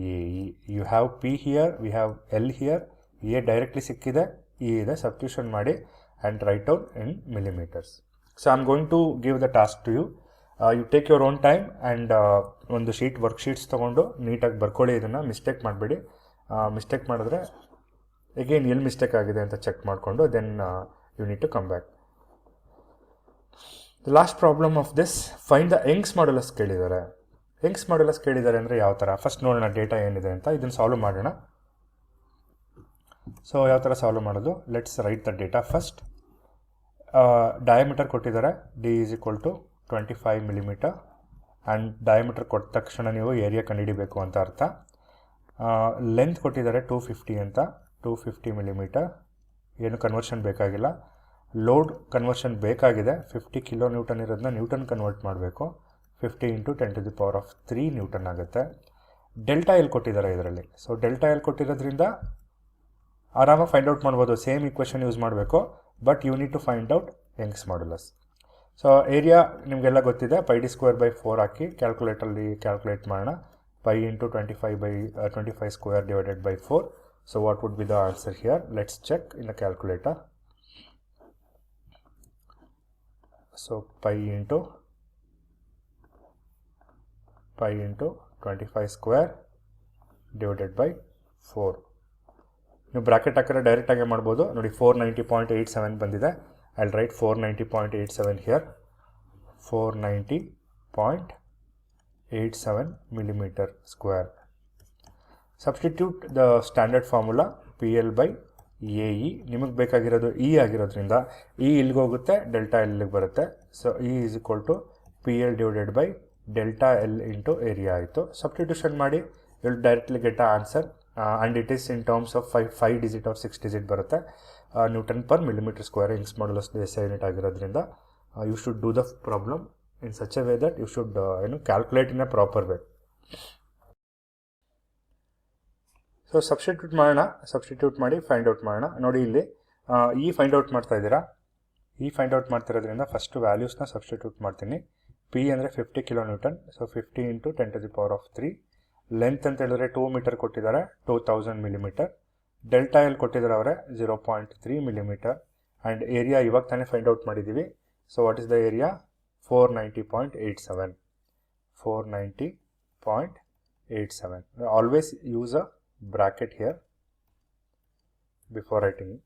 AE. You have P here, we have L here, A directly ಸಿಕ್ಕಿದೆ, E ಇದೆ, substitution ಮಾಡಿ and write down in millimeters. So I'm going to give the task to you. You take your own time and ಒಂದು sheet worksheets ತೊಗೊಂಡು ನೀಟಾಗಿ ಬರ್ಕೊಳ್ಳಿ. ಇದನ್ನು mistake ಮಾಡಬೇಡಿ. Mistake ಮಾಡಿದ್ರೆ ಎಗೇನ್ ಎಲ್ಲಿ ಮಿಸ್ಟೇಕ್ ಆಗಿದೆ ಅಂತ ಚೆಕ್ ಮಾಡಿಕೊಂಡು then you need to come back. The last problem of this, find the Young's modulus ಕೇಳಿದ್ದಾರೆ. ಯಂಗ್ಸ್ ಮಾಡ್ಯುಲಸ್ ಕೇಳಿದ್ದಾರೆ ಅಂದರೆ ಯಾವ ಥರ? ಫಸ್ಟ್ ನೋಡೋಣ ಡೇಟಾ ಏನಿದೆ ಅಂತ. ಇದನ್ನು ಸಾಲ್ವ್ ಮಾಡೋಣ. ಸೊ ಯಾವ ಥರ ಸಾಲ್ವ್ ಮಾಡೋದು? Let's write the data first. Diameter ಕೊಟ್ಟಿದ್ದಾರೆ, D is equal to 25 mm. And diameter ಕೊಟ್ಟ ತಕ್ಷಣ ನೀವು ಏರಿಯಾ ಕಂಡುಹಿಡಿಬೇಕು ಅಂತ ಅರ್ಥ. ಲೆಂತ್ ಕೊಟ್ಟಿದ್ದಾರೆ 250 ಅಂತ, 250 mm. ಏನು ಕನ್ವರ್ಷನ್ ಬೇಕಾಗಿಲ್ಲ. ಲೋಡ್ ಕನ್ವರ್ಷನ್ ಬೇಕಾಗಿದೆ. 50 kN ಇರೋದನ್ನ ನ್ಯೂಟನ್ ಕನ್ವರ್ಟ್ ಮಾಡಬೇಕು. 50 × 10⁻³ ನ್ಯೂಟನ್ ಆಗುತ್ತೆ. ಡೆಲ್ಟಾ ಎಲ್ ಕೊಟ್ಟಿದ್ದಾರೆ ಇದರಲ್ಲಿ. ಸೊ ಡೆಲ್ಟಾ ಎಲ್ ಕೊಟ್ಟಿರೋದ್ರಿಂದ ಆರಾಮಾಗಿ ಫೈಂಡ್ ಔಟ್ ಮಾಡ್ಬೋದು. ಸೇಮ್ ಈಕ್ವೇಷನ್ ಯೂಸ್ ಮಾಡಬೇಕು, but you need to find out Young's modulus. So area ನಿಮಗೆಲ್ಲ ಗೊತ್ತಿದೆ, πd²/4 ಹಾಕಿ ಕ್ಯಾಲ್ಕುಲೇಟರಲ್ಲಿ ಕ್ಯಾಲ್ಕುಲೇಟ್ ಮಾಡೋಣ. π × 25/25² divided by 4. So what would be the answer here? Let's check in the calculator. So π × 25² divided by 4. ನೀವು bracket ಹಾಕಿದ್ರೆ ಡೈರೆಕ್ಟಾಗೆ ಮಾಡ್ಬೋದು. ನೋಡಿ 490.87 ಬಂದಿದೆ. I will write 490.87 here. 490.87 mm². Substitute the standard formula PL/AE. ನಿಮಗೆ ಬೇಕಾಗಿರೋದು E ಆಗಿರೋದ್ರಿಂದ E ಇಲ್ಲಿಗೆ ಹೋಗುತ್ತೆ, ಡೆಲ್ಟಾ ಎಲ್ಲಿಗೆ ಬರುತ್ತೆ. So E is equal to PL divided by delta L into area ಆಯಿತು. ಸಬ್ಸ್ಟಿಟ್ಯೂಷನ್ ಮಾಡಿ you will directly get a answer. And it is in terms of 5 digit or 6 digit ಬರುತ್ತೆ. Newton per mm². Young's modulus SI unit ಆಗಿರೋದ್ರಿಂದ you should do the problem in such a way that you should calculate in a proper way. So substitute ಮಾಡೋಣ. Substitute ಮಾಡಿ find out ಮಾಡೋಣ. ನೋಡಿ ಇಲ್ಲಿ ಈ find out ಮಾಡ್ತಾ ಇದ್ದೀರಾ. ಈ ಫೈಂಡ್ ಔಟ್ ಮಾಡ್ತಿರೋದ್ರಿಂದ ಫಸ್ಟ್ ವ್ಯಾಲ್ಯೂಸ್ನ ಸಬ್ಸ್ಟಿಟ್ಯೂಟ್ ಮಾಡ್ತೀನಿ. P ಅಂದರೆ 50 kN. ಸೊ 50 × 10⁻³ ಲೆಂತ್ ಅಂತ ಹೇಳಿದ್ರೆ 2 ಮೀಟರ್ ಕೊಟ್ಟಿದ್ದಾರೆ, 2000 mm. ಡೆಲ್ಟಾ ಎಲ್ ಕೊಟ್ಟಿದ್ದಾರೆ ಅವರೇ 0.3 mm. ಆ್ಯಂಡ್ ಏರಿಯಾ ಇವಾಗ ತಾನೇ ಫೈಂಡ್ ಔಟ್ ಮಾಡಿದ್ದೀವಿ. So what is the area? 490.87. 490.87. Always use a bracket here before writing,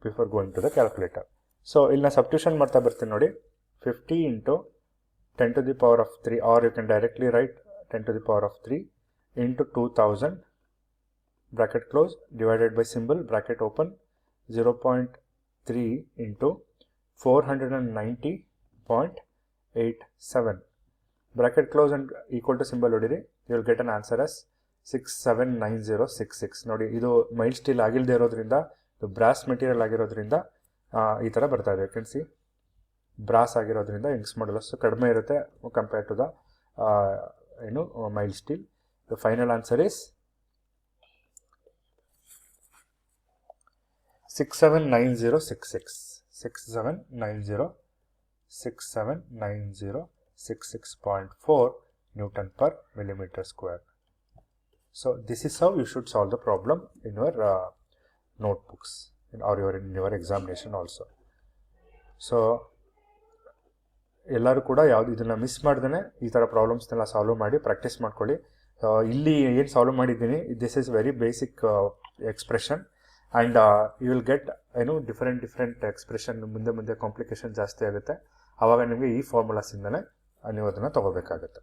before going to the calculator. So ಇಲ್ಲಿ ನಾನು ಸಬ್ಸ್ಟಿಟ್ಯೂಷನ್ ಮಾಡ್ತಾ ಬರ್ತೀನಿ ನೋಡಿ. 50 × 10⁻³ or you can directly write 10⁻³ into 2000 bracket close divided by symbol bracket open 0.3 into 490.87 bracket close and equal to symbol ಹೊಡಿರಿ. you will get an answer as 679066. ನೋಡಿ, ಇದು mild steel ಆಗಿಲ್ಲದೆ ಇರೋದ್ರಿಂದ, ಇದು brass material ಆಗಿರೋದ್ರಿಂದ ಈ ಥರ ಬರ್ತಾ ಇದೆ. ಯು ಕ್ಯಾನ್ ಸಿ ಬ್ರಾಸ್ ಆಗಿರೋದ್ರಿಂದ ಯಂಗ್ಸ್ ಮಾಡ್ಯುಲಸ್ ಕಡಿಮೆ ಇರುತ್ತೆ compare to the mild steel. The final answer is 679066. 679066.4 Newton per mm². So this is how you should solve the problem in your notebooks or in your examination also. So ಎಲ್ಲರೂ ಕೂಡ ಯಾವುದು ಇದನ್ನು miss ಮಾಡ್ದೇ ಈ ಥರ ಪ್ರಾಬ್ಲಮ್ಸ್ನೆಲ್ಲ solve ಮಾಡಿ practice ಮಾಡ್ಕೊಳ್ಳಿ. ಇಲ್ಲಿ ಏನು ಸಾಲ್ವ್ ಮಾಡಿದ್ದೀನಿ, this is very basic expression and you will get different expression. ಮುಂದೆ ಕಾಂಪ್ಲಿಕೇಶನ್ ಜಾಸ್ತಿ ಆಗುತ್ತೆ. ಆವಾಗ ನಿಮಗೆ ಈ ಫಾರ್ಮುಲಾಸಿಂದನೇ ನೀವು ಅದನ್ನು ತೊಗೋಬೇಕಾಗುತ್ತೆ.